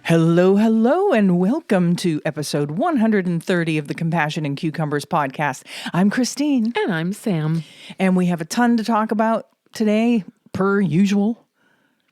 Hello, hello, and welcome to episode 130 of the Compassion and Cucumbers podcast. I'm Christine. And I'm Sam. And we have a ton to talk about today, per usual.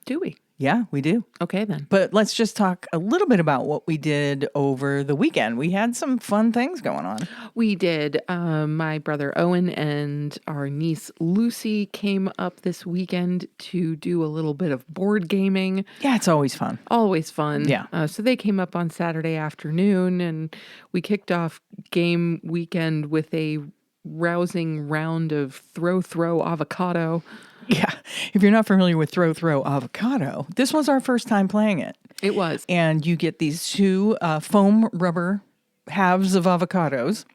Do we? Yeah, we do. Okay, then. But let's just talk a little bit about what we did over the weekend. We had some fun things going on. We did. My brother Owen and our niece Lucy came up this weekend to do a little bit of board gaming. Yeah, it's always fun. Always fun. Yeah. So they came up on Saturday afternoon, and we kicked off game weekend with a rousing round of throw avocado. Yeah. If you're not familiar with throw avocado, this was our first time playing it. It was. And you get these two foam rubber halves of avocados.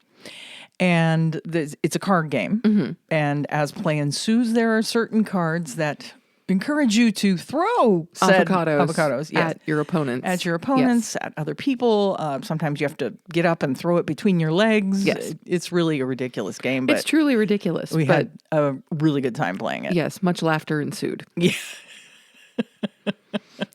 And it's a card game. Mm-hmm. And as play ensues, there are certain cards that encourage you to throw said avocados yes, at your opponents. At your opponents, yes. At other people. Sometimes you have to get up and throw it between your legs. Yes. It's really a ridiculous game. But it's truly ridiculous. We had a really good time playing it. Yes, much laughter ensued. Yeah.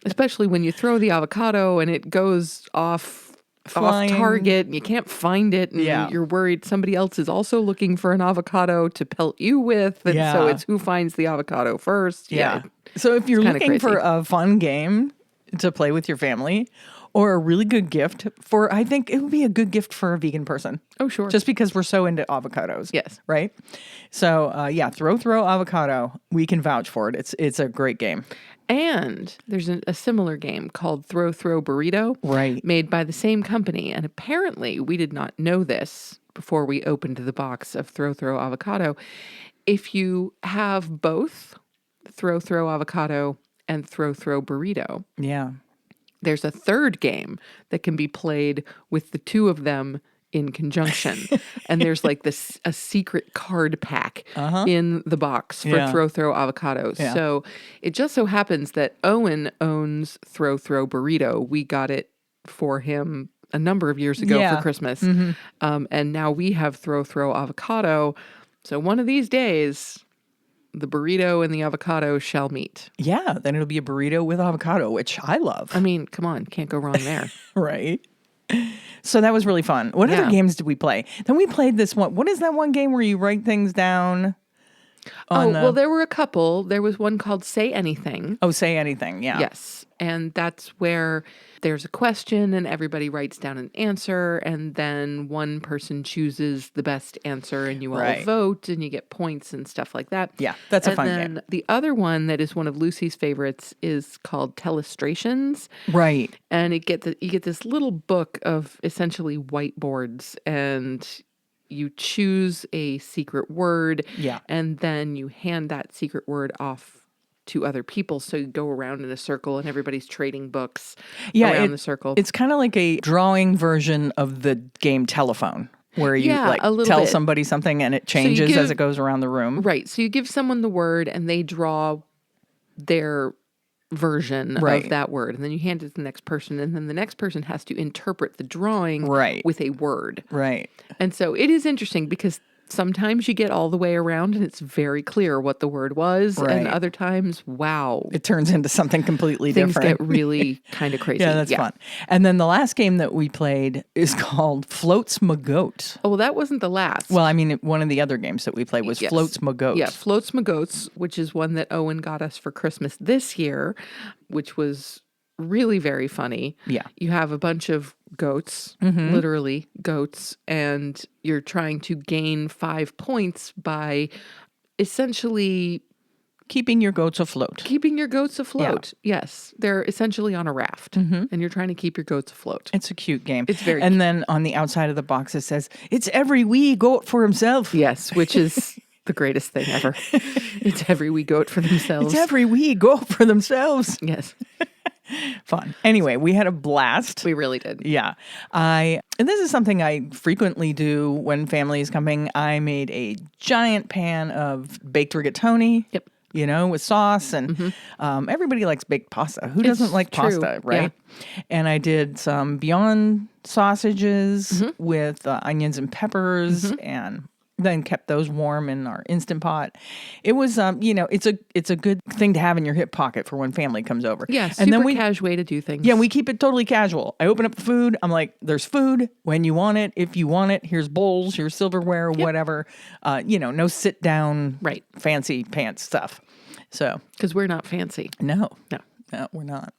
Especially when you throw the avocado and it goes off target and you can't find it and you're worried somebody else is also looking for an avocado to pelt you with. And so it's who finds the avocado first. Yeah. So if you're looking for a fun game to play with your family or a really good gift I think it would be a good gift for a vegan person. Oh, sure. Just because we're so into avocados. Yes. Right? So, throw avocado. We can vouch for it. It's a great game. And there's a similar game called Throw Burrito. Right. Made by the same company. And apparently we did not know this before we opened the box of Throw Avocado. If you have both Throw Avocado and Throw Burrito. Yeah. There's a third game that can be played with the two of them in conjunction. And there's like a secret card pack in the box for Throw Avocado. Yeah. So it just so happens that Owen owns Throw Burrito. We got it for him a number of years ago for Christmas. Mm-hmm. And now we have Throw Avocado. So one of these days, the burrito and the avocado shall meet. Yeah, then it'll be a burrito with avocado, which I love. I mean, come on, can't go wrong there. Right. So that was really fun. What other games did we play? Then we played this one. What is that one game where you write things down? Well, there were a couple. There was one called Say Anything. Oh, Say Anything, yeah. Yes. And that's where there's a question and everybody writes down an answer and then one person chooses the best answer and you all vote and you get points and stuff like that. Yeah, that's a fun game. And then the other one that is one of Lucy's favorites is called Telestrations. Right. And you get this little book of essentially whiteboards and you choose a secret word. Yeah. And then you hand that secret word off to other people. So you go around in a circle and everybody's trading books around the circle. It's kind of like a drawing version of the game Telephone, where you tell somebody something and it changes as it goes around the room. Right. So you give someone the word and they draw their version of that word. And then you hand it to the next person. And then the next person has to interpret the drawing with a word. Right. And so it is interesting because sometimes you get all the way around and it's very clear what the word was. Right. And other times, wow. It turns into something completely different. Things get really kind of crazy. Yeah, that's fun. And then the last game that we played is called Floats Ma Goat. Oh, well, that wasn't the last. Well, I mean, one of the other games that we played was Floats Ma Goat. Yeah, Floats Ma Goats, which is one that Owen got us for Christmas this year, which was really very funny. Yeah. You have a bunch of goats, literally goats, and you're trying to gain 5 points by essentially keeping your goats afloat. Yeah. Yes. They're essentially on a raft and you're trying to keep your goats afloat. It's a cute game. It's very cute. Then on the outside of the box it says, "It's every wee goat for himself." Yes, which is the greatest thing ever. It's every wee goat for themselves. It's every wee goat for themselves. Yes. Fun. Anyway, we had a blast. We really did. Yeah. And this is something I frequently do when family is coming. I made a giant pan of baked rigatoni. Yep. With sauce. And everybody likes baked pasta. Who doesn't like pasta, right? Yeah. And I did some Beyond sausages with onions and peppers and then kept those warm in our Instant Pot. It was, it's a good thing to have in your hip pocket for when family comes over. Yeah, and then cash way to do things. Yeah, we keep it totally casual. I open up the food. I'm like, there's food when you want it. If you want it, here's bowls, here's silverware, whatever. No sit down, fancy pants stuff. So, because we're not fancy. No, we're not.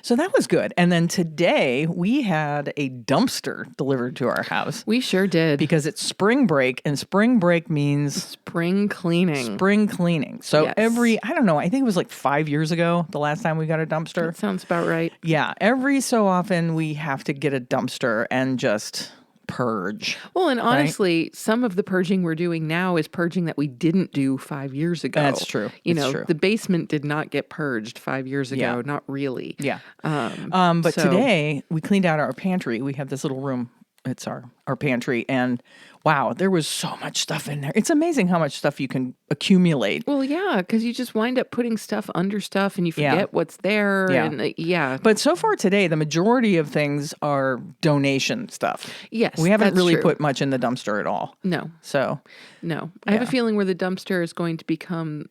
So that was good. And then today we had a dumpster delivered to our house. We sure did. Because it's spring break, and spring break means spring cleaning. So I don't know, I think it was like 5 years ago, the last time we got a dumpster. That sounds about right. Yeah. Every so often we have to get a dumpster and just purge. Well, and honestly, some of the purging we're doing now is purging that we didn't do 5 years ago. That's true. True. The basement did not get purged 5 years ago. Yeah. Not really. Yeah. But today we cleaned out our pantry. We have this little room. It's our pantry. And wow, there was so much stuff in there. It's amazing how much stuff you can accumulate. Well, yeah, because you just wind up putting stuff under stuff and you forget what's there. Yeah. And, But so far today, the majority of things are donation stuff. Yes, we haven't really true. put much in the dumpster at all. No. No. I have a feeling where the dumpster is going to become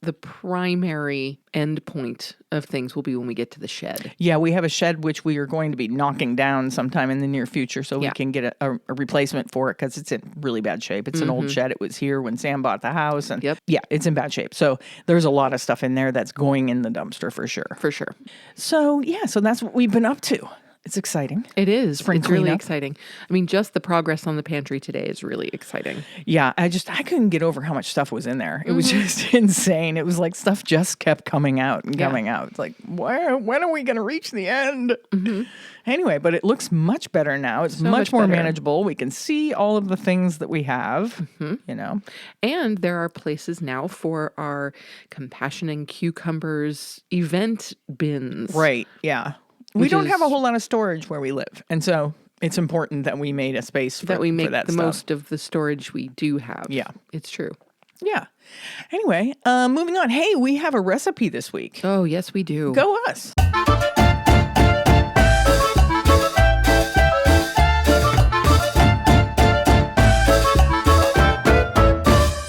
the primary end point of things will be when we get to the shed. Yeah, we have a shed which we are going to be knocking down sometime in the near future so we can get a replacement for it because it's in really bad shape. It's an old shed. It was here when Sam bought the house. And yeah, it's in bad shape. So there's a lot of stuff in there that's going in the dumpster for sure. For sure. So so that's what we've been up to. It's exciting. It is. Spring it's cleanup. Really exciting. I mean, just the progress on the pantry today is really exciting. Yeah, I couldn't get over how much stuff was in there. It was just insane. It was like stuff just kept coming out and coming out. It's like, when are we going to reach the end? Anyway, but it looks much better now. It's much more manageable. We can see all of the things that we have, And there are places now for our Compassion and Cucumbers event bins. Right, yeah. We don't have a whole lot of storage where we live. And so it's important that we made a space for that. That we make the most of the storage we do have. Yeah. It's true. Yeah. Anyway, moving on. Hey, we have a recipe this week. Oh, yes, we do. Go us.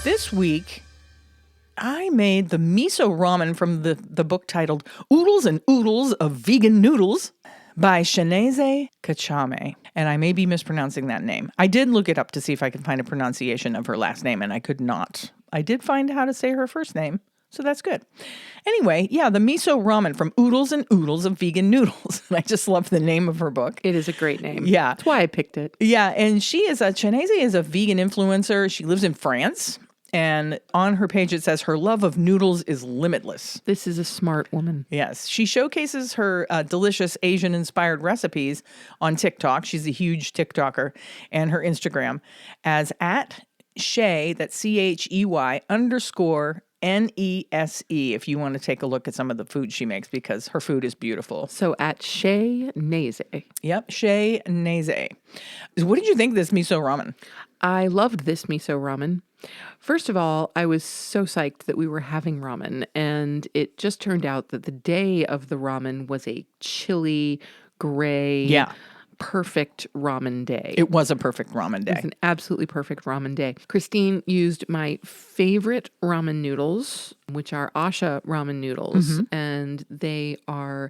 This week, I made the miso ramen from the book titled Oodles and Oodles of Vegan Noodles by Shaneze Kachame. And I may be mispronouncing that name. I did look it up to see if I could find a pronunciation of her last name, and I could not. I did find how to say her first name, so that's good. Anyway, the miso ramen from Oodles and Oodles of Vegan Noodles. And I just love the name of her book. It is a great name. Yeah. That's why I picked it. Yeah, and Shaneze is a vegan influencer. She lives in France. And on her page, it says her love of noodles is limitless. This is a smart woman. Yes. She showcases her delicious Asian-inspired recipes on TikTok. She's a huge TikToker. And her Instagram as @Shey, that's CHEY _NESE, if you want to take a look at some of the food she makes, because her food is beautiful. So @Shaneze. Yep, Shaneze. What did you think of this miso ramen? I loved this miso ramen. First of all, I was so psyched that we were having ramen, and it just turned out that the day of the ramen was a chilly, gray, perfect ramen day. It was a perfect ramen day. It was an absolutely perfect ramen day. Christine used my favorite ramen noodles, which are Asha ramen noodles, and they are,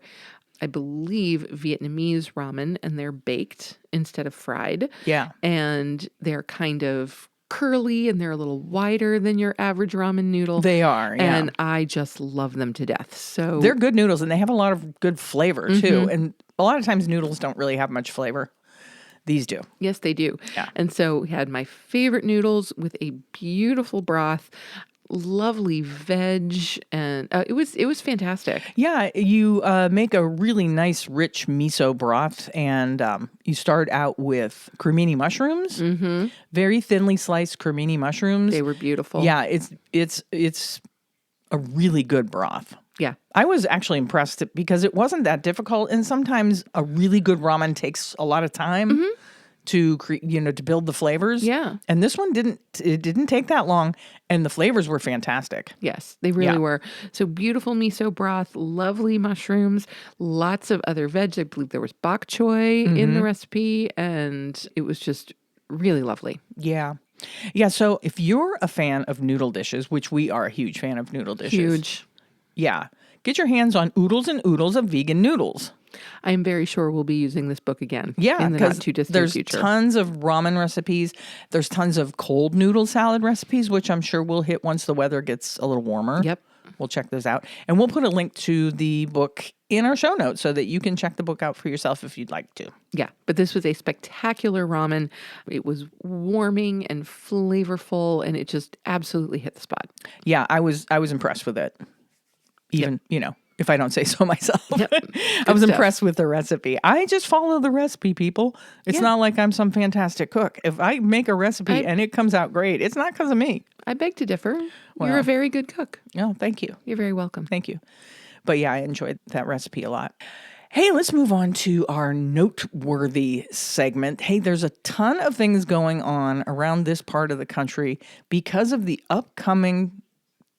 I believe, Vietnamese ramen, and they're baked instead of fried. Yeah. And they're kind of curly and they're a little wider than your average ramen noodle. They are, yeah. And I just love them to death. So they're good noodles, and they have a lot of good flavor too. And a lot of times noodles don't really have much flavor. These do. Yes, they do. Yeah. And so we had my favorite noodles with a beautiful broth, lovely veg, and it was fantastic. Yeah, you make a really nice, rich miso broth, and you start out with cremini mushrooms, very thinly sliced cremini mushrooms. They were beautiful. Yeah, it's a really good broth. Yeah. I was actually impressed because it wasn't that difficult, and sometimes a really good ramen takes a lot of time. To to build the flavors. Yeah. And this one didn't take that long, and the flavors were fantastic. Yes, they really were. So beautiful miso broth, lovely mushrooms, lots of other veg. I believe there was bok choy in the recipe, and it was just really lovely. Yeah. Yeah, so if you're a fan of noodle dishes, which we are a huge fan of noodle dishes. Huge. Yeah. Get your hands on Oodles and Oodles of Vegan Noodles. I am very sure we'll be using this book again Yeah, in the not too distant there's future. tons of ramen recipes. There's tons of cold noodle salad recipes, which I'm sure we'll hit once the weather gets a little warmer. Yep. We'll check those out. And we'll put a link to the book in our show notes so that you can check the book out for yourself if you'd like to. Yeah, but this was a spectacular ramen. It was warming and flavorful, and it just absolutely hit the spot. Yeah, I was impressed with it. Even, if I don't say so myself. Yep. I was stuff. impressed with the recipe. I just follow the recipe, people. It's not like I'm some fantastic cook. If I make a recipe and it comes out great, it's not because of me. I beg to differ. Well, You're a very good cook. No, thank you. You're very welcome. Thank you. But yeah, I enjoyed that recipe a lot. Hey, let's move on to our noteworthy segment. Hey, there's a ton of things going on around this part of the country because of the upcoming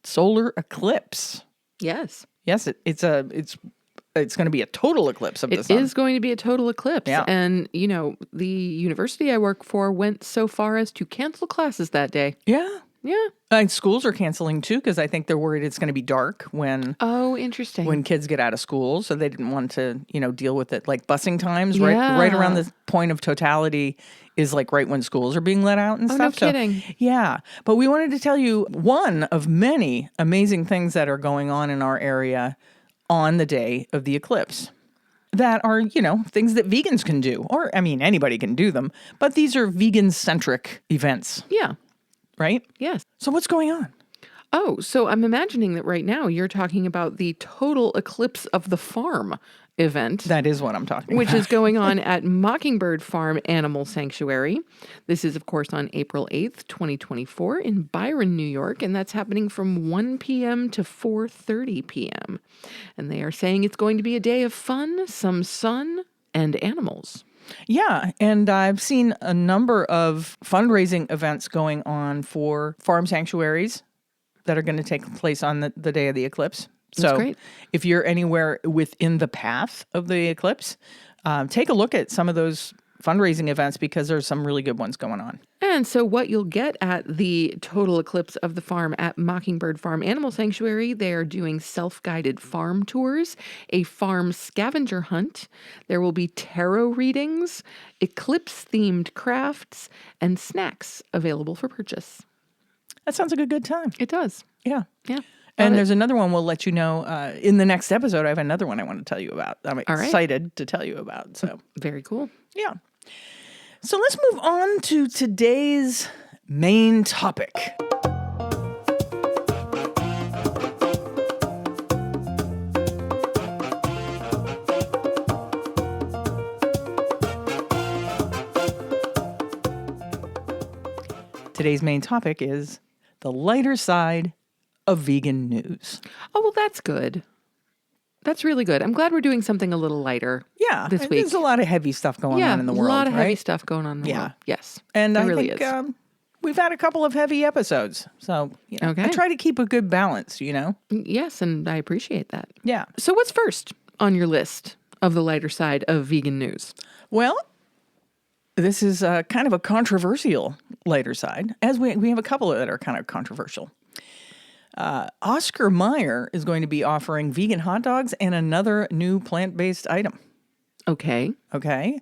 solar eclipse. Yes. Yes, it's going to be a total eclipse of the sun. It is going to be a total eclipse. Yeah. And, the university I work for went so far as to cancel classes that day. Yeah. Yeah. And schools are canceling too because I think they're worried it's going to be dark when Oh, interesting. kids get out of school. So they didn't want to, deal with it. Like busing times, right around the point of totality is like right when schools are being let out and Oh, stuff. no kidding. So, yeah. But we wanted to tell you one of many amazing things that are going on in our area on the day of the eclipse. That are, things that vegans can do. Or, anybody can do them. But these are vegan-centric events. Yeah. Right? Yes. So what's going on? Oh, so I'm imagining that right now you're talking about the total eclipse of the farm event. That is what I'm talking which about. is going on at Mockingbird Farm Animal Sanctuary. This is, of course, on April 8th, 2024 in Byron, New York, and that's happening from 1 p.m. to 4:30 p.m. And they are saying it's going to be a day of fun, some sun, and animals. Yeah, and I've seen a number of fundraising events going on for farm sanctuaries that are going to take place on the day of the eclipse. That's So great. if you're anywhere within the path of the eclipse, take a look at some of those fundraising events because there's some really good ones going on. And so what you'll get at the total eclipse of the farm at Mockingbird Farm Animal Sanctuary, they are doing self-guided farm tours, a farm scavenger hunt. There will be tarot readings, eclipse-themed crafts, and snacks available for purchase. That sounds like a good time. It does. Yeah. Yeah. And there's another one we'll let you know in the next episode. I have another one I want to tell you about. I'm excited to tell you about. So Very cool. yeah. So let's move on to today's main topic. Today's main topic is the lighter side of vegan news. Oh, well, that's good. That's really good. I'm glad we're doing something a little lighter. Yeah, this week. There's a lot of heavy stuff going on in the world, a lot of right? heavy stuff going on in the world. Yes, And it I really think is. we've had a couple of heavy episodes. So Okay. I try to keep a good balance, Yes, and I appreciate that. Yeah. So what's first on your list of the lighter side of vegan news? Well, this is kind of a controversial lighter side, as we have a couple that are kind of controversial. Oscar Mayer is going to be offering vegan hot dogs and another new plant-based item. Okay. Okay?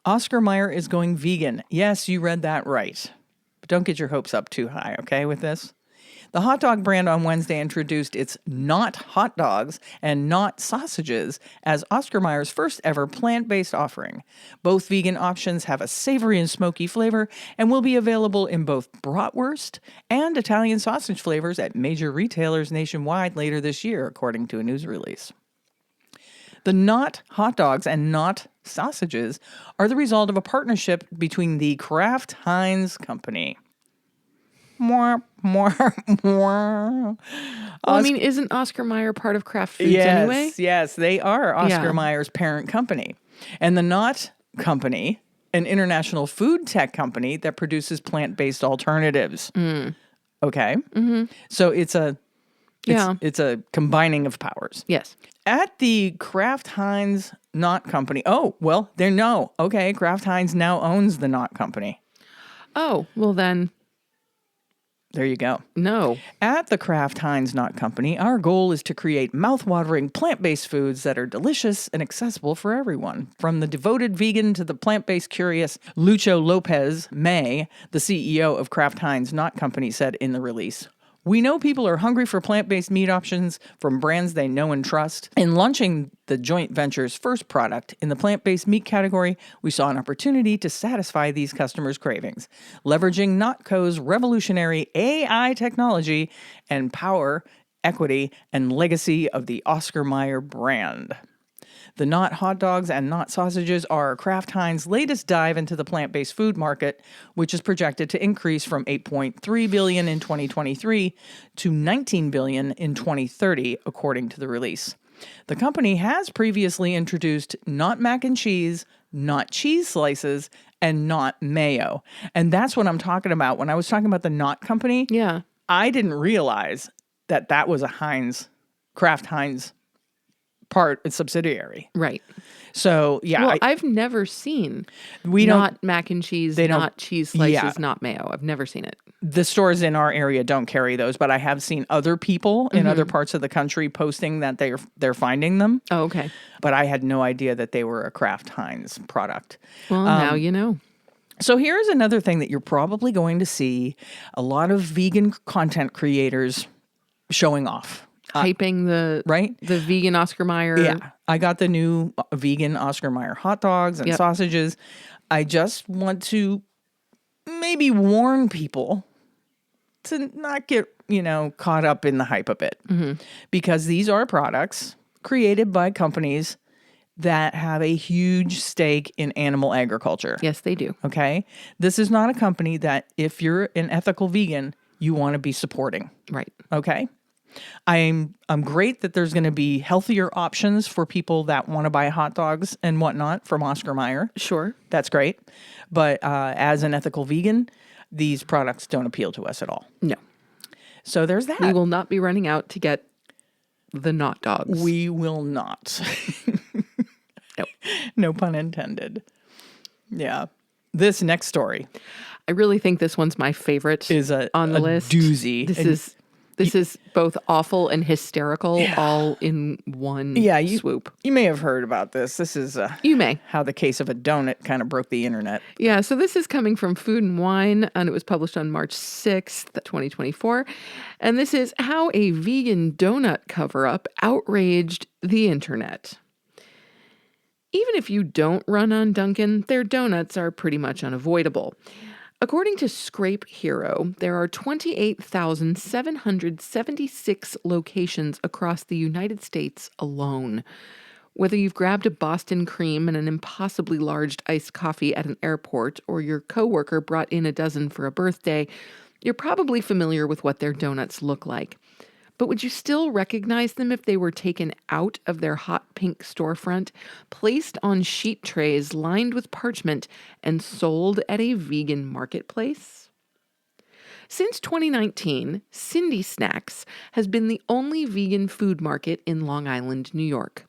Oscar Mayer is going vegan. Yes, you read that right. But don't get your hopes up too high, okay, with this? The hot dog brand on Wednesday introduced its not hot dogs and not sausages as Oscar Mayer's first ever plant-based offering. Both vegan options have a savory and smoky flavor and will be available in both bratwurst and Italian sausage flavors at major retailers nationwide later this year, according to a news release. The not hot dogs and not sausages are the result of a partnership between the Kraft Heinz Company. More. Well, isn't Oscar Mayer part of Kraft Foods anyway? Yes, they are Oscar Yeah. Mayer's parent company. And the Not Company, an international food tech company that produces plant-based alternatives. Okay? Mm-hmm. So it's a combining of powers. Yes. At the Kraft Heinz Not Company. Oh, well, Kraft Heinz now owns the Not Company. Oh, well then, There you go. No. At the Kraft Heinz Knot Company, our goal is to create mouth-watering plant-based foods that are delicious and accessible for everyone. From the devoted vegan to the plant-based curious, Lucho Lopez May, the CEO of Kraft Heinz Knot Company, said in the release, "We know people are hungry for plant-based meat options from brands they know and trust. In launching the joint venture's first product in the plant-based meat category, we saw an opportunity to satisfy these customers' cravings, leveraging Notco's revolutionary AI technology and power, equity, and legacy of the Oscar Mayer brand." The Knot hot dogs and Knot sausages are Kraft Heinz' latest dive into the plant-based food market, which is projected to increase from $8.3 billion in 2023 to $19 billion in 2030, according to the release. The company has previously introduced Knot mac and cheese, Knot cheese slices, and Knot mayo. And that's what I'm talking about. When I was talking about the Knot company, Yeah. I didn't realize that that was a Kraft Heinz subsidiary. Right. So, yeah. Well, I've never seen we Knot mac and cheese, don't- Knot cheese slices, yeah. Knot mayo. I've never seen it. The stores in our area don't carry those, but I have seen other people in other parts of the country posting that they're finding them. Oh, okay. But I had no idea that they were a Kraft Heinz product. Well, now you know. So here's another thing that you're probably going to see a lot of vegan content creators showing off. Hyping the vegan Oscar Mayer. Yeah. I got the new vegan Oscar Mayer hot dogs and sausages. I just want to maybe warn people to not get, caught up in the hype a bit. Because these are products created by companies that have a huge stake in animal agriculture. Yes, they do. Okay? This is not a company that if you're an ethical vegan, you want to be supporting. Right. Okay? I'm great that there's going to be healthier options for people that want to buy hot dogs and whatnot from Oscar Mayer. Sure. That's great. But as an ethical vegan, these products don't appeal to us at all. No. So there's that. We will not be running out to get the Knot dogs. We will not. Nope. No pun intended. Yeah. This next story I really think this one's my favorite is on the list. Doozy. This is both awful and hysterical all in one swoop. You may have heard about this. This is You may. how the case of a donut kind of broke the internet. Yeah, so this is coming from Food and Wine, and it was published on March 6th, 2024. And this is how a vegan donut cover-up outraged the internet. Even if you don't run on Dunkin', their donuts are pretty much unavoidable. According to Scrape Hero, there are 28,776 locations across the United States alone. Whether you've grabbed a Boston cream and an impossibly large iced coffee at an airport, or your coworker brought in a dozen for a birthday, you're probably familiar with what their donuts look like. But would you still recognize them if they were taken out of their hot pink storefront, placed on sheet trays lined with parchment, and sold at a vegan marketplace? Since 2019, Cindy Snacks has been the only vegan food market in Long Island, New York.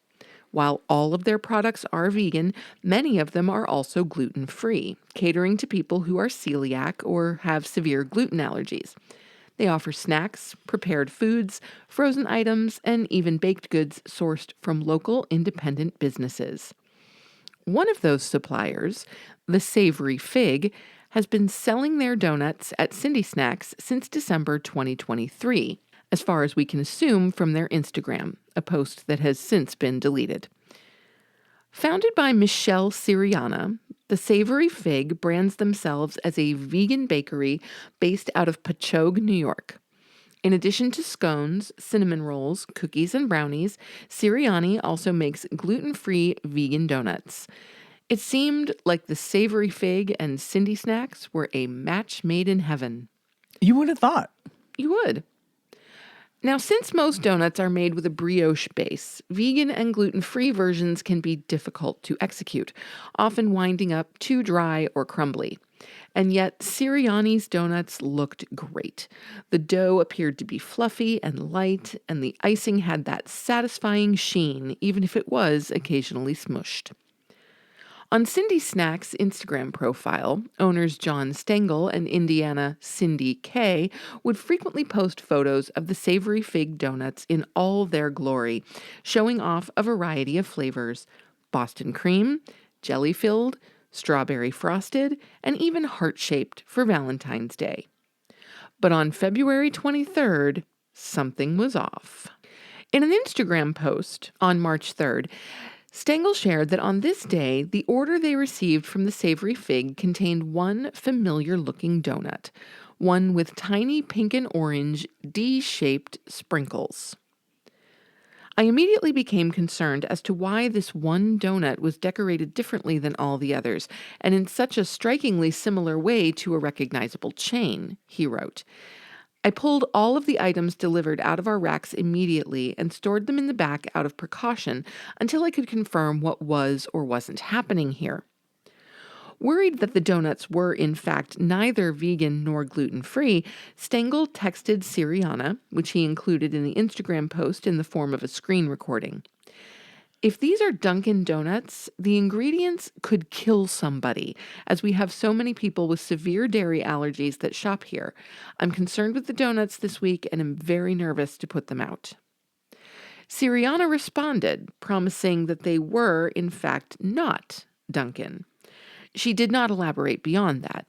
While all of their products are vegan, many of them are also gluten-free, catering to people who are celiac or have severe gluten allergies. They offer snacks, prepared foods, frozen items, and even baked goods sourced from local independent businesses. One of those suppliers, the Savory Fig, has been selling their donuts at Cindy Snacks since December 2023, as far as we can assume from their Instagram, a post that has since been deleted. Founded by Michelle Siriana, the Savory Fig brands themselves as a vegan bakery based out of Patchogue, New York. In addition to scones, cinnamon rolls, cookies, and brownies, Siriani also makes gluten-free vegan donuts. It seemed like the Savory Fig and Cindy Snacks were a match made in heaven. You would have thought. You would. Now, since most donuts are made with a brioche base, vegan and gluten-free versions can be difficult to execute, often winding up too dry or crumbly. And yet, Siriani's donuts looked great. The dough appeared to be fluffy and light, and the icing had that satisfying sheen, even if it was occasionally smushed. On Cindy Snack's Instagram profile, owners John Stengel and Indiana Cindy K would frequently post photos of the savory fig donuts in all their glory, showing off a variety of flavors: Boston cream, jelly-filled, strawberry frosted, and even heart-shaped for Valentine's Day. But on February 23rd, something was off. In an Instagram post on March 3rd, Stengel shared that on this day, the order they received from the Savory Fig contained one familiar-looking donut, one with tiny pink and orange D-shaped sprinkles. I immediately became concerned as to why this one donut was decorated differently than all the others, and in such a strikingly similar way to a recognizable chain, he wrote. I pulled all of the items delivered out of our racks immediately and stored them in the back out of precaution until I could confirm what was or wasn't happening here. Worried that the donuts were, in fact, neither vegan nor gluten-free, Stengel texted Siriana, which he included in the Instagram post in the form of a screen recording. If these are Dunkin' Donuts, the ingredients could kill somebody, as we have so many people with severe dairy allergies that shop here. I'm concerned with the donuts this week and am very nervous to put them out. Siriana responded, promising that they were, in fact, not Dunkin'. She did not elaborate beyond that.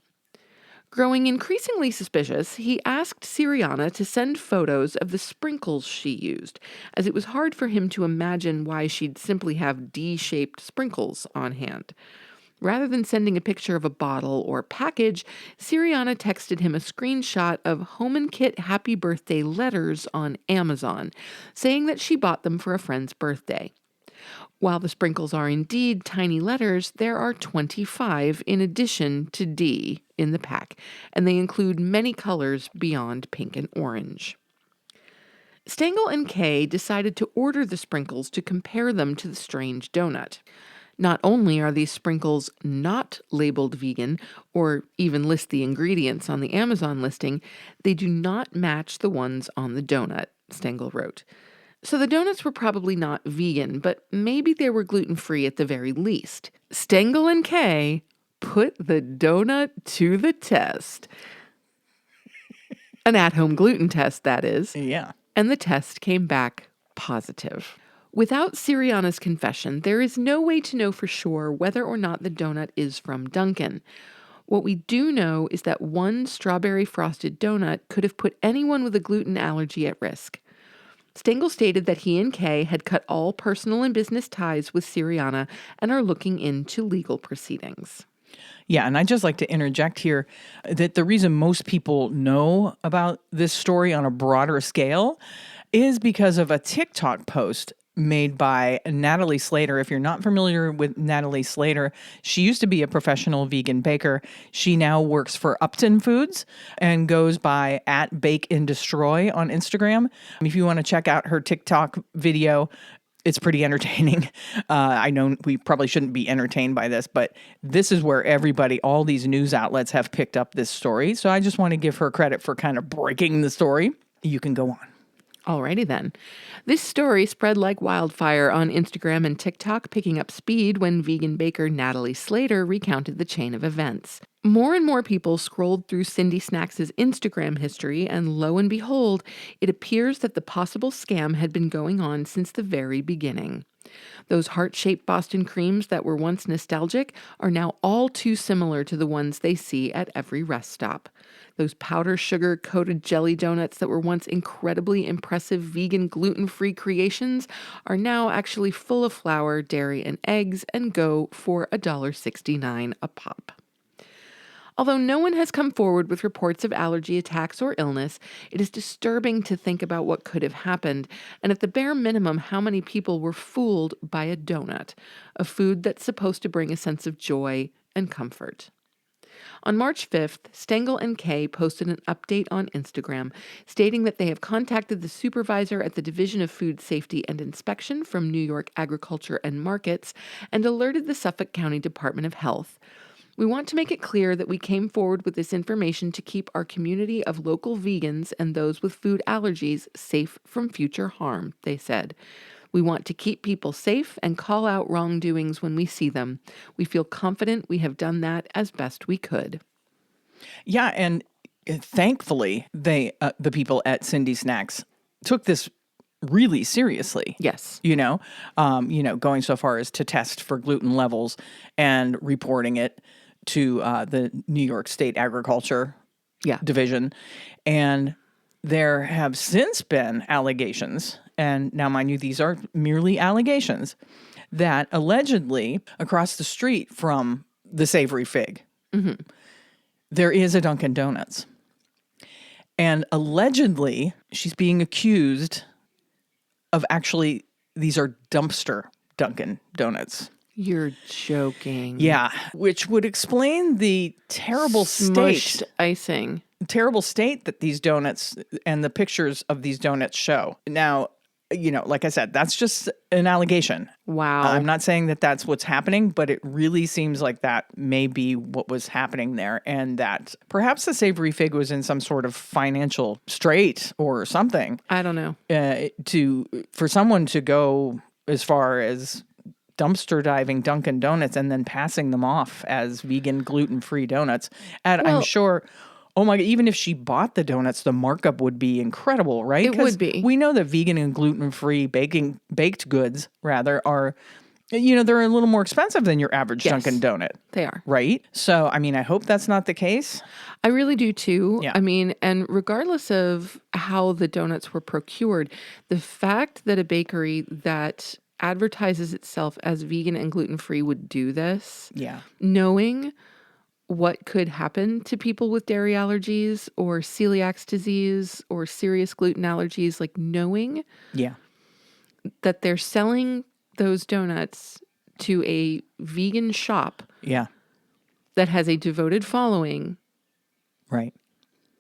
Growing increasingly suspicious, he asked Siriana to send photos of the sprinkles she used, as it was hard for him to imagine why she'd simply have D-shaped sprinkles on hand. Rather than sending a picture of a bottle or package, Siriana texted him a screenshot of Home & Kit Happy Birthday letters on Amazon, saying that she bought them for a friend's birthday. While the sprinkles are indeed tiny letters, there are 25 in addition to D in the pack, and they include many colors beyond pink and orange. Stengel and Kay decided to order the sprinkles to compare them to the strange donut. Not only are these sprinkles not labeled vegan or even list the ingredients on the Amazon listing, they do not match the ones on the donut, Stengel wrote. So the donuts were probably not vegan, but maybe they were gluten-free at the very least. Stengel and Kay put the donut to the test. An at-home gluten test, that is. Yeah. And the test came back positive. Without Siriana's confession, there is no way to know for sure whether or not the donut is from Dunkin'. What we do know is that one strawberry frosted donut could have put anyone with a gluten allergy at risk. Stengel stated that he and Kay had cut all personal and business ties with Siriana and are looking into legal proceedings. Yeah, and I'd just like to interject here that the reason most people know about this story on a broader scale is because of a TikTok post made by Natalie Slater. If you're not familiar with Natalie Slater, she used to be a professional vegan baker. She now works for Upton Foods and goes by @BakeAndDestroy on Instagram. If you want to check out her TikTok video, it's pretty entertaining. I know we probably shouldn't be entertained by this, but this is where all these news outlets have picked up this story. So I just want to give her credit for kind of breaking the story. You can go on. Alrighty then. This story spread like wildfire on Instagram and TikTok, picking up speed when vegan baker Natalie Slater recounted the chain of events. More and more people scrolled through Cindy Snacks' Instagram history, and lo and behold, it appears that the possible scam had been going on since the very beginning. Those heart-shaped Boston creams that were once nostalgic are now all too similar to the ones they see at every rest stop. Those powder sugar-coated jelly donuts that were once incredibly impressive vegan gluten-free creations are now actually full of flour, dairy, and eggs and go for $1.69 a pop. Although no one has come forward with reports of allergy attacks or illness, it is disturbing to think about what could have happened, and at the bare minimum, how many people were fooled by a donut, a food that's supposed to bring a sense of joy and comfort. On March 5th, Stengel and Kay posted an update on Instagram stating that they have contacted the supervisor at the Division of Food Safety and Inspection from New York Agriculture and Markets and alerted the Suffolk County Department of Health. We want to make it clear that we came forward with this information to keep our community of local vegans and those with food allergies safe from future harm, they said. We want to keep people safe and call out wrongdoings when we see them. We feel confident we have done that as best we could. Yeah, and thankfully, the people at Cindy Snacks took this really seriously. Yes. Going so far as to test for gluten levels and reporting it to the New York State Agriculture Division. And there have since been allegations, and now mind you, these are merely allegations, that allegedly across the street from the Savory Fig, there is a Dunkin' Donuts. And allegedly, she's being accused of actually, these are dumpster Dunkin' Donuts. You're joking. Yeah, which would explain the terrible Smushed icing. Terrible state that these donuts and the pictures of these donuts show. Now, like I said, that's just an allegation. Wow. I'm not saying that that's what's happening, but it really seems like that may be what was happening there, and that perhaps the Savory Fig was in some sort of financial strait or something. I don't know. For someone to go as far as dumpster diving Dunkin' Donuts and then passing them off as vegan, gluten-free donuts, and I'm sure... Oh my God, even if she bought the donuts, the markup would be incredible, right? It would be. We know that vegan and gluten-free baked goods, rather, are, they're a little more expensive than your average Dunkin' Donut. They are. Right? So, I hope that's not the case. I really do too. Yeah. And regardless of how the donuts were procured, the fact that a bakery that advertises itself as vegan and gluten-free would do this, knowing what could happen to people with dairy allergies or celiac disease or serious gluten allergies, like knowing that they're selling those donuts to a vegan shop that has a devoted following, right,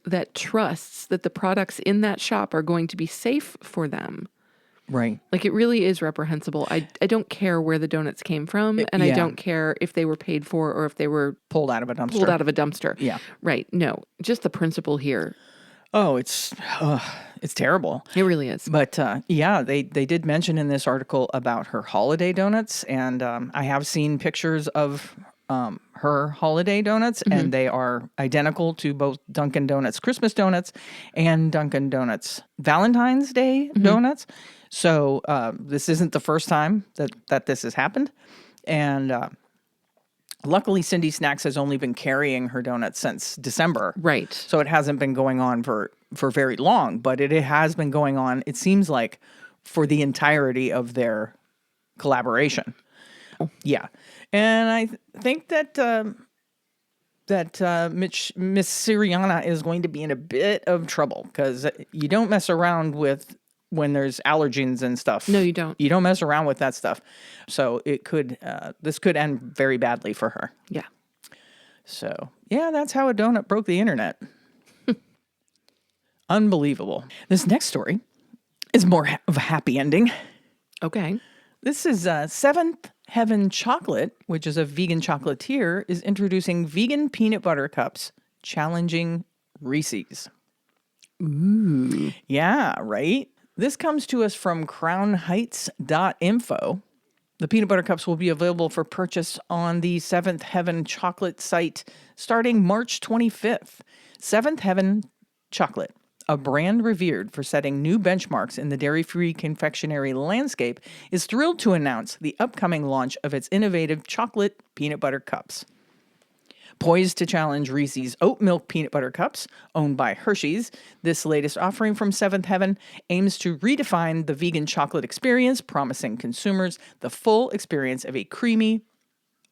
that trusts that the products in that shop are going to be safe for them. Right. Like, it really is reprehensible. I don't care where the donuts came from, and I don't care if they were paid for or if they were pulled out of a dumpster. Yeah. Right. No, just the principle here. Oh, it's terrible. It really is. But they did mention in this article about her holiday donuts, and I have seen pictures of her holiday donuts, and they are identical to both Dunkin' Donuts Christmas donuts and Dunkin' Donuts Valentine's Day donuts. So this isn't the first time that this has happened. And luckily, Cindy Snacks has only been carrying her donuts since December. Right. So it hasn't been going on for very long, but it has been going on, it seems like, for the entirety of their collaboration. Oh. Yeah. And I think that Miss Siriana is going to be in a bit of trouble, because you don't mess around with when there's allergens and stuff. No, you don't. You don't mess around with that stuff. So this could end very badly for her. Yeah. So, that's how a donut broke the internet. Unbelievable. This next story is more of a happy ending. Okay. This is Seventh Heaven Chocolate, which is a vegan chocolatier, is introducing vegan peanut butter cups challenging Reese's. Ooh. Yeah, right? This comes to us from crownheights.info. The peanut butter cups will be available for purchase on the Seventh Heaven Chocolate site starting March 25th. Seventh Heaven Chocolate, a brand revered for setting new benchmarks in the dairy-free confectionery landscape, is thrilled to announce the upcoming launch of its innovative chocolate peanut butter cups. Poised to challenge Reese's oat milk peanut butter cups, owned by Hershey's, this latest offering from Seventh Heaven aims to redefine the vegan chocolate experience, promising consumers the full experience of a creamy,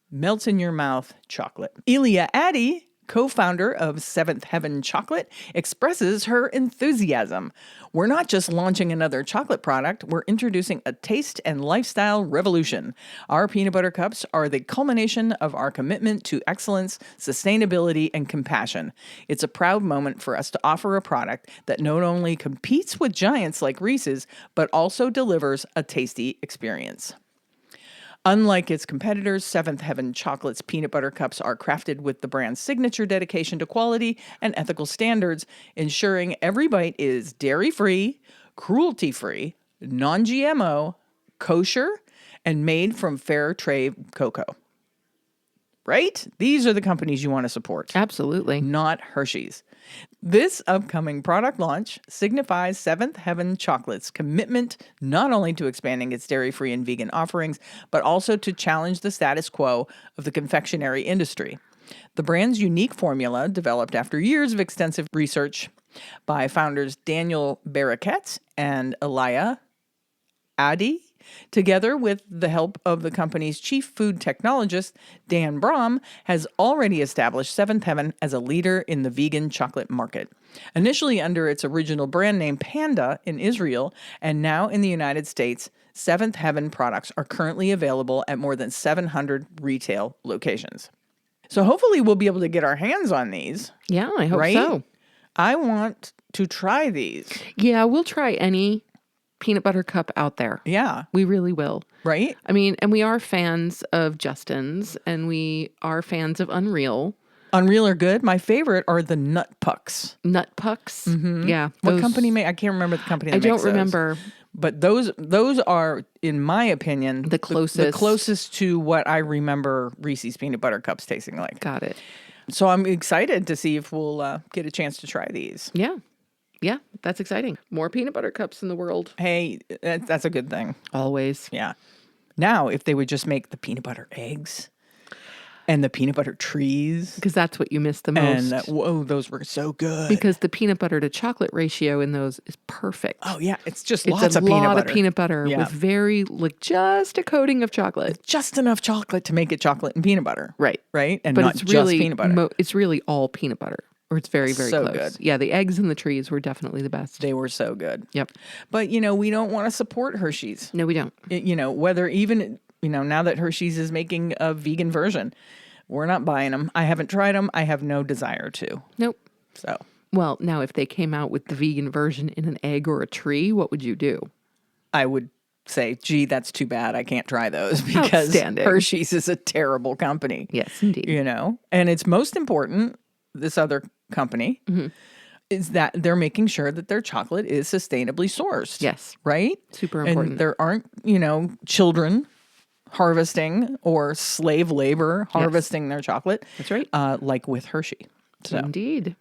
melts-in-your-mouth chocolate. Elia Addy, co-founder of Seventh Heaven Chocolate, expresses her enthusiasm. We're not just launching another chocolate product, we're introducing a taste and lifestyle revolution. Our peanut butter cups are the culmination of our commitment to excellence, sustainability, and compassion. It's a proud moment for us to offer a product that not only competes with giants like Reese's, but also delivers a tasty experience. Unlike its competitors, Seventh Heaven Chocolate's peanut butter cups are crafted with the brand's signature dedication to quality and ethical standards, ensuring every bite is dairy-free, cruelty-free, non-GMO, kosher, and made from fair trade cocoa. Right? These are the companies you want to support. Absolutely. Not Hershey's. This upcoming product launch signifies Seventh Heaven Chocolate's commitment not only to expanding its dairy-free and vegan offerings, but also to challenge the status quo of the confectionery industry. The brand's unique formula, developed after years of extensive research by founders Daniel Barraquette and Elia Addy, together with the help of the company's chief food technologist, Dan Brom, has already established Seventh Heaven as a leader in the vegan chocolate market. Initially under its original brand name Panda in Israel, and now in the United States, Seventh Heaven products are currently available at more than 700 retail locations. So hopefully we'll be able to get our hands on these. Yeah, I hope right? so. I want to try these. Yeah, we'll try any peanut butter cup out there. Yeah. We really will. Right? I mean, and we are fans of Justin's, and we are fans of Unreal. Unreal are good. My favorite are the Nut Pucks. Nut Pucks. Mm-hmm. Yeah. What company I can't remember the company that I makes don't those. remember. But those are, in my opinion, The closest. the closest to what I remember Reese's peanut butter cups tasting like. Got it. So I'm excited to see if we'll get a chance to try these. Yeah. Yeah, that's exciting. More peanut butter cups in the world. Hey, that's a good thing. Always. Yeah. Now, if they would just make the peanut butter eggs and the peanut butter trees. Because that's what you miss the most. And whoa, those were so good. Because the peanut butter to chocolate ratio in those is perfect. Oh, yeah. It's just It's lots a of peanut lot butter. of peanut butter with very, just a coating of chocolate. Just enough chocolate to make it chocolate and peanut butter. Right. Right? And But not it's just really, peanut butter. it's really all peanut butter. Or it's very, very So close. good. Yeah, the eggs and the trees were definitely the best. They were so good. Yep. But, we don't want to support Hershey's. No, we don't. Whether even, now that Hershey's is making a vegan version, we're not buying them. I haven't tried them. I have no desire to. Nope. So. Well, now if they came out with the vegan version in an egg or a tree, what would you do? I would say, gee, that's too bad. I can't try those because Outstanding. Hershey's is a terrible company. Yes, indeed. And it's most important, this other company, is that they're making sure that their chocolate is sustainably sourced. Yes. Right? Super important. And there aren't, children harvesting or slave labor harvesting their chocolate. That's right. Like with Hershey. So, Indeed.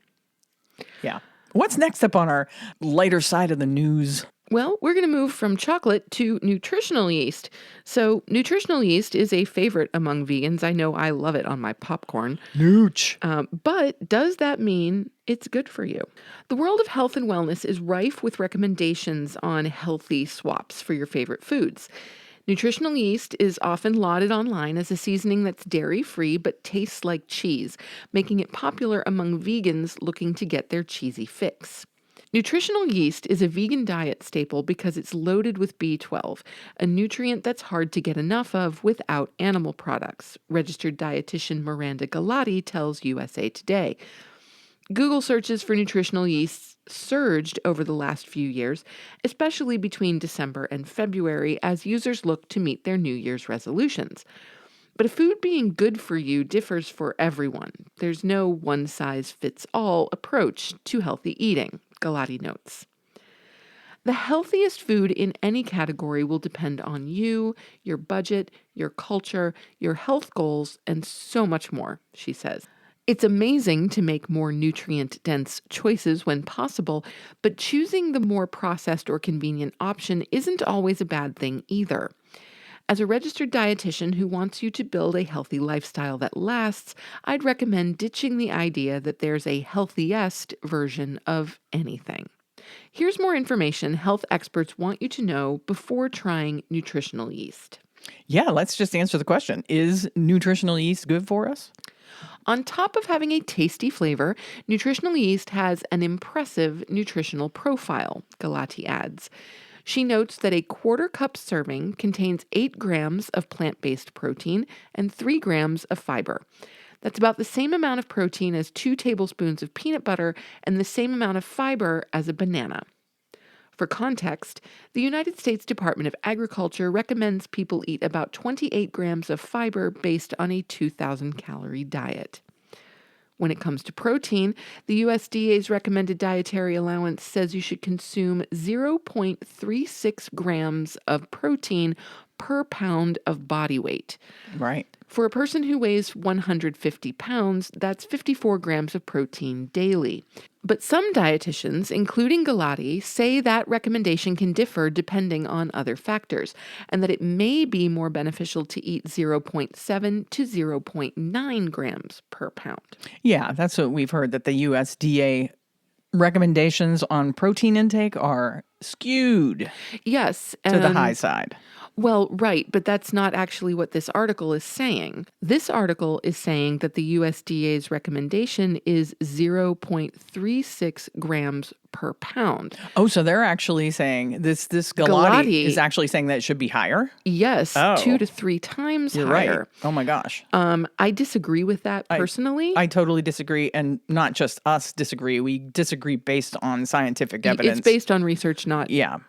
yeah. What's next up on our lighter side of the news? Well, we're going to move from chocolate to nutritional yeast. So, nutritional yeast is a favorite among vegans. I know I love it on my popcorn. Nooch. But does that mean it's good for you? The world of health and wellness is rife with recommendations on healthy swaps for your favorite foods. Nutritional yeast is often lauded online as a seasoning that's dairy-free but tastes like cheese, making it popular among vegans looking to get their cheesy fix. Nutritional yeast is a vegan diet staple because it's loaded with B12, a nutrient that's hard to get enough of without animal products, registered dietitian Miranda Galati tells USA Today. Google searches for nutritional yeasts surged over the last few years, especially between December and February as users look to meet their New Year's resolutions. But a food being good for you differs for everyone. There's no one-size-fits-all approach to healthy eating, Galati notes. The healthiest food in any category will depend on you, your budget, your culture, your health goals, and so much more, she says. It's amazing to make more nutrient-dense choices when possible, but choosing the more processed or convenient option isn't always a bad thing either. As a registered dietitian who wants you to build a healthy lifestyle that lasts, I'd recommend ditching the idea that there's a healthiest version of anything. Here's more information health experts want you to know before trying nutritional yeast. Yeah, let's just answer the question. Is nutritional yeast good for us? On top of having a tasty flavor, nutritional yeast has an impressive nutritional profile, Galati adds. She notes that a quarter-cup serving contains 8 grams of plant-based protein and 3 grams of fiber. That's about the same amount of protein as 2 tablespoons of peanut butter and the same amount of fiber as a banana. For context, the United States Department of Agriculture recommends people eat about 28 grams of fiber based on a 2,000-calorie diet. When it comes to protein, the USDA's recommended dietary allowance says you should consume 0.36 grams of protein per pound of body weight. Right. For a person who weighs 150 pounds, that's 54 grams of protein daily. But some dietitians, including Galati, say that recommendation can differ depending on other factors, and that it may be more beneficial to eat 0.7 to 0.9 grams per pound. Yeah, that's what we've heard, that the USDA recommendations on protein intake are skewed Yes. to the high side. Well, right, but that's not actually what this article is saying. This article is saying that the USDA's recommendation is 0.36 grams per pound. Oh, so they're actually saying this Galati is actually saying that it should be higher? Yes, Oh. 2 to 3 times You're higher. right. Oh my gosh. I disagree with that personally. I totally disagree, and not just us disagree. We disagree based on scientific evidence. It's based on research, not Yeah.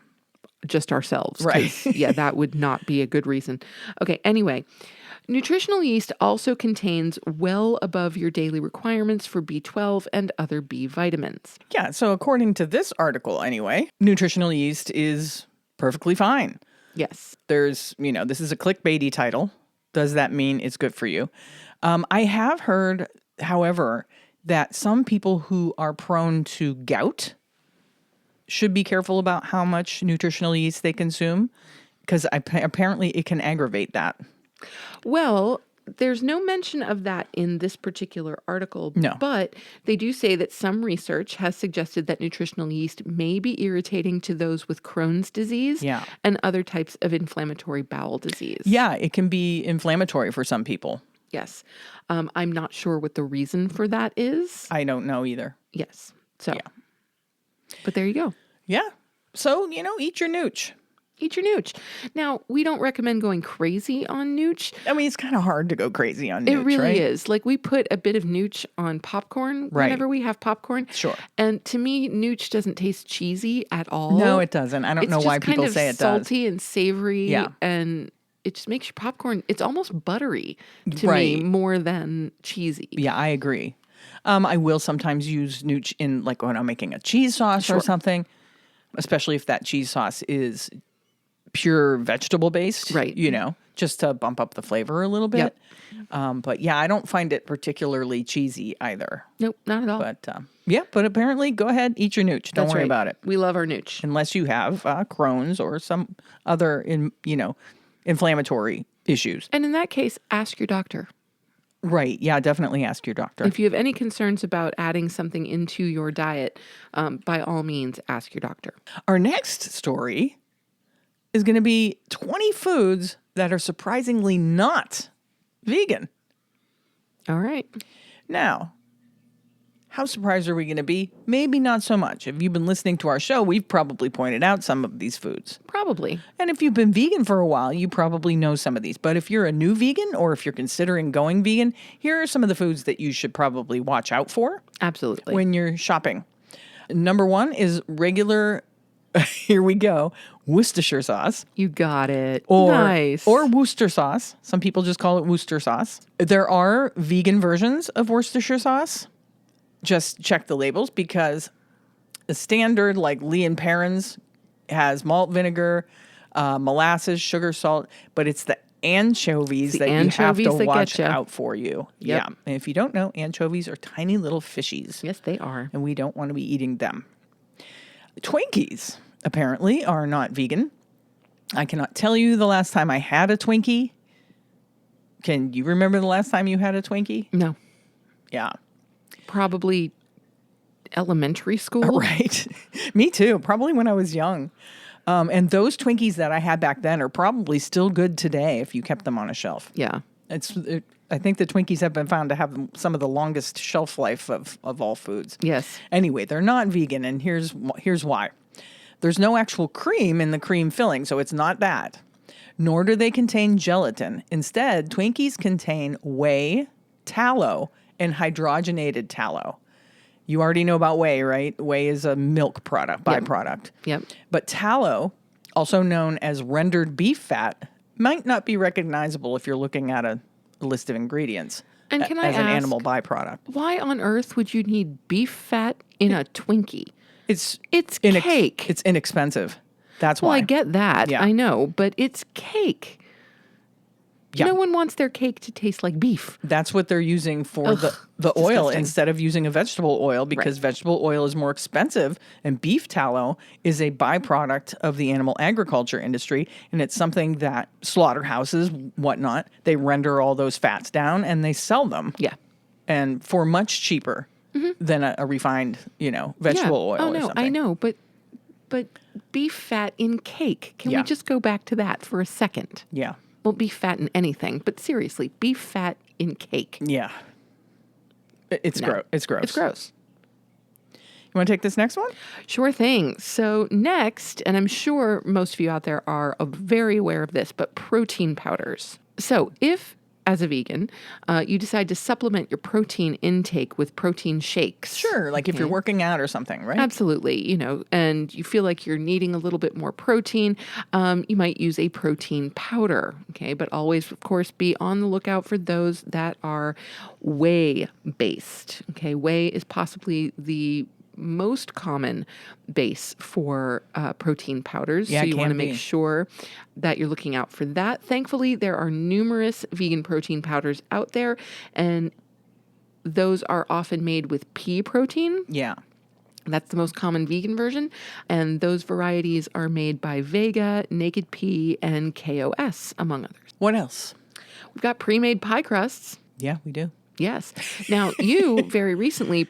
just ourselves. Right. Yeah, that would not be a good reason. Okay, anyway, nutritional yeast also contains well above your daily requirements for B12 and other B vitamins. Yeah, so according to this article anyway, nutritional yeast is perfectly fine. Yes. There's, this is a clickbaity title. Does that mean it's good for you? I have heard, however, that some people who are prone to gout should be careful about how much nutritional yeast they consume, because apparently it can aggravate that. Well, there's no mention of that in this particular article, No. But they do say that some research has suggested that nutritional yeast may be irritating to those with Crohn's disease and other types of inflammatory bowel disease. Yeah, it can be inflammatory for some people. Yes. I'm not sure what the reason for that is. I don't know either. Yes. So, but there you go. Yeah. So, eat your nooch. Eat your nooch. Now, we don't recommend going crazy on nooch. I mean, it's kind of hard to go crazy on nooch, It really right? is. Like, we put a bit of nooch on popcorn whenever we have popcorn. Sure. And to me, nooch doesn't taste cheesy at all. No, it doesn't. I don't know why people say it does. It's salty and savory. Yeah. And it just makes your popcorn, it's almost buttery to me more than cheesy. Yeah, I agree. I will sometimes use nooch in, like, when I'm making a cheese sauce or something, especially if that cheese sauce is pure vegetable based, right? Just to bump up the flavor a little bit. Yep. But yeah, I don't find it particularly cheesy either. Nope, not at all. But apparently, go ahead, eat your nooch. Don't worry about it. We love our nooch, unless you have Crohn's or some other inflammatory issues. And in that case, ask your doctor. Right. Yeah, definitely ask your doctor. If you have any concerns about adding something into your diet, by all means, ask your doctor. Our next story is going to be 20 foods that are surprisingly not vegan. All right. Now, how surprised are we going to be? Maybe not so much. If you've been listening to our show, we've probably pointed out some of these foods. Probably. And if you've been vegan for a while, you probably know some of these. But if you're a new vegan or if you're considering going vegan, here are some of the foods that you should probably watch out for. Absolutely. When you're shopping. Number one is regular, here we go, Worcestershire sauce. You got it. Nice. Or Worcester sauce. Some people just call it Worcester sauce. There are vegan versions of Worcestershire sauce. Just check the labels, because the standard, like Lee and Perrins, has malt vinegar, molasses, sugar, salt, but it's the anchovies that you have to watch out for you. Yep. Yeah. And if you don't know, anchovies are tiny little fishies. Yes, they are. And we don't want to be eating them. Twinkies, apparently, are not vegan. I cannot tell you the last time I had a Twinkie. Can you remember the last time you had a Twinkie? No. Yeah. Probably elementary school. Right. Me too. Probably when I was young. And those Twinkies that I had back then are probably still good today if you kept them on a shelf. Yeah. I think the Twinkies have been found to have some of the longest shelf life of all foods. Yes. Anyway, they're not vegan, and here's why. There's no actual cream in the cream filling, so it's not that. Nor do they contain gelatin. Instead, Twinkies contain whey, tallow, and hydrogenated tallow. You already know about whey, right? Whey is a milk byproduct. Yep. But tallow, also known as rendered beef fat, might not be recognizable if you're looking at a list of ingredients. And can I as an ask, animal byproduct. why on earth would you need beef fat in a Twinkie? It's cake. It's inexpensive. That's Well, why. I get that. Yeah. I know, but it's cake. Yeah. No one wants their cake to taste like beef. That's what they're using for the it's oil disgusting. instead of using a vegetable oil because vegetable oil is more expensive and beef tallow is a byproduct of the animal agriculture industry. And it's something that slaughterhouses, whatnot, they render all those fats down and they sell them. Yeah. And for much cheaper than a refined, vegetable oil Oh or no, something. I know, but beef fat in cake. Can Yeah. we just go back to that for a second? Yeah. Well, beef fat in anything, but seriously, beef fat in cake. Yeah. It's No. gross. It's gross. It's gross. You want to take this next one? Sure thing. So next, and I'm sure most of you out there are very aware of this, but protein powders. So if, as a vegan, you decide to supplement your protein intake with protein shakes. Sure. Like if you're working out or something, right? Absolutely, and you feel like you're needing a little bit more protein, you might use a protein powder, okay? But always, of course, be on the lookout for those that are whey-based, okay? Whey is possibly the most common base for protein powders. Yeah, so it you want to can make be. sure that you're looking out for that. Thankfully, there are numerous vegan protein powders out there, and those are often made with pea protein. Yeah. That's the most common vegan version. And those varieties are made by Vega, Naked Pea, and KOS, among others. What else? We've got pre-made pie crusts. Yeah, we do. Yes. Now, you very recently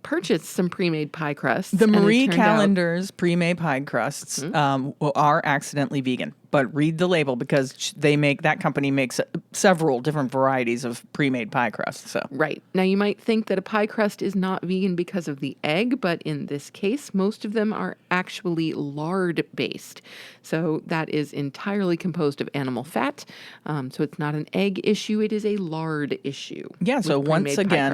purchased some pre-made pie crusts. The and it Marie turned out- Callender's pre-made pie crusts are accidentally vegan, but read the label because that company makes several different varieties of pre-made pie crusts. So Right. Now, you might think that a pie crust is not vegan because of the egg, but in this case, most of them are actually lard-based. So that is entirely composed of animal fat. So it's not an egg issue, it is a lard issue. yeah, so with once pre-made pie again,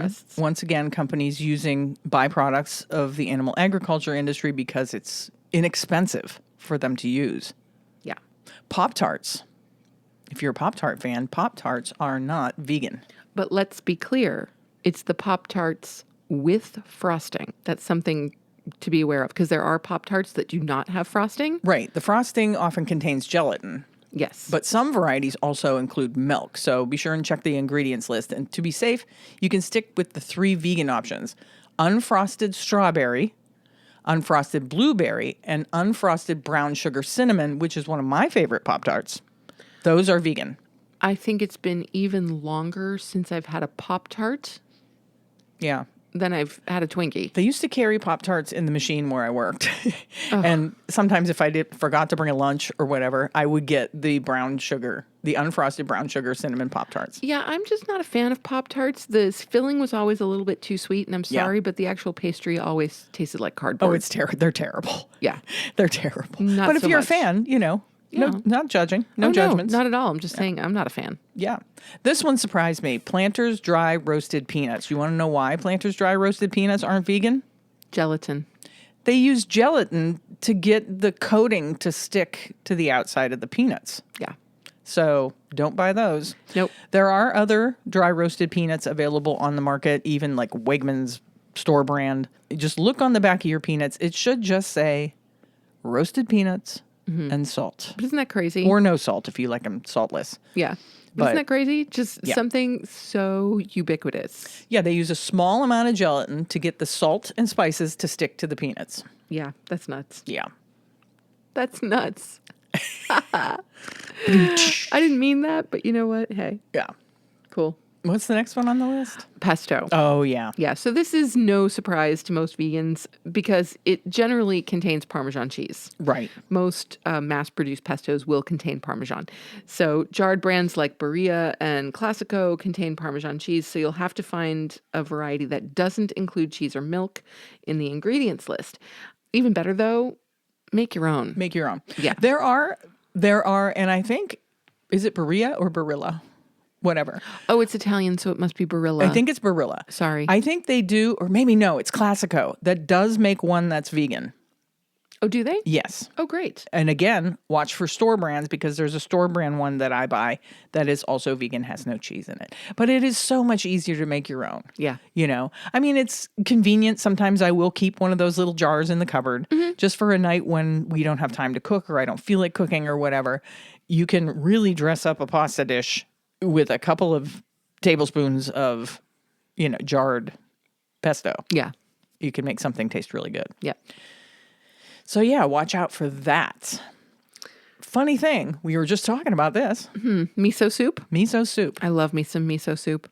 crusts. companies using byproducts of the animal agriculture industry because it's inexpensive for them to use. Yeah. Pop-Tarts. If you're a Pop-Tart fan, Pop-Tarts are not vegan. But let's be clear, it's the Pop-Tarts with frosting. That's something to be aware of because there are Pop-Tarts that do not have frosting. Right. The frosting often contains gelatin. Yes. But some varieties also include milk, so be sure and check the ingredients list. And to be safe, you can stick with the 3 vegan options: unfrosted strawberry, unfrosted blueberry, and unfrosted brown sugar cinnamon, which is one of my favorite Pop-Tarts. Those are vegan. I think it's been even longer since I've had a Pop-Tart Yeah. than I've had a Twinkie. They used to carry Pop-Tarts in the machine where I worked. And sometimes if I forgot to bring a lunch or whatever, I would get the unfrosted brown sugar cinnamon Pop-Tarts. Yeah, I'm just not a fan of Pop-Tarts. The filling was always a little bit too sweet, and I'm sorry, but the actual pastry always tasted like cardboard. Oh, they're terrible. Yeah. They're terrible. Not but if so you're much. a fan, Yeah. not judging. No Oh, judgments. No, not at all. I'm just saying I'm not a fan. Yeah. This one surprised me. Planters dry roasted peanuts. You want to know why Planters dry roasted peanuts aren't vegan? Gelatin. They use gelatin to get the coating to stick to the outside of the peanuts. Yeah. So don't buy those. Nope. There are other dry roasted peanuts available on the market, even like Wegmans store brand. Just look on the back of your peanuts. It should just say roasted peanuts and salt. But isn't that crazy? Or no salt if you like them saltless. yeah. But- Isn't that crazy? Just Yeah. something so ubiquitous. Yeah, they use a small amount of gelatin to get the salt and spices to stick to the peanuts. Yeah, that's nuts. Yeah. That's nuts. I didn't mean that, but you know what? Hey, Yeah. cool. What's the next one on the list? Pesto. Oh, yeah. Yeah, so this is no surprise to most vegans because it generally contains Parmesan cheese. Right. Most mass-produced pestos will contain Parmesan. So jarred brands like Berea and Classico contain Parmesan cheese, so you'll have to find a variety that doesn't include cheese or milk in the ingredients list. Even better, though, make your own. Make your own. Yeah. There are, and I think, is it Berea or Barilla? Whatever. Oh, it's Italian, so it must be Barilla. I think it's Barilla. Sorry. I think they do, or maybe no, it's Classico that does make one that's vegan. Oh, do they? Yes. Oh, great. And again, watch for store brands because there's a store brand one that I buy that is also vegan, has no cheese in it. But it is so much easier to make your own. Yeah. You know, I mean, it's convenient. Sometimes I will keep one of those little jars in the cupboard just for a night when we don't have time to cook or I don't feel like cooking or whatever. You can really dress up a pasta dish with a couple of tablespoons of, jarred pesto. Yeah. You can make something taste really good. Yeah. So yeah, watch out for that. Funny thing, we were just talking about this. Miso soup. Miso soup. I love me some miso soup.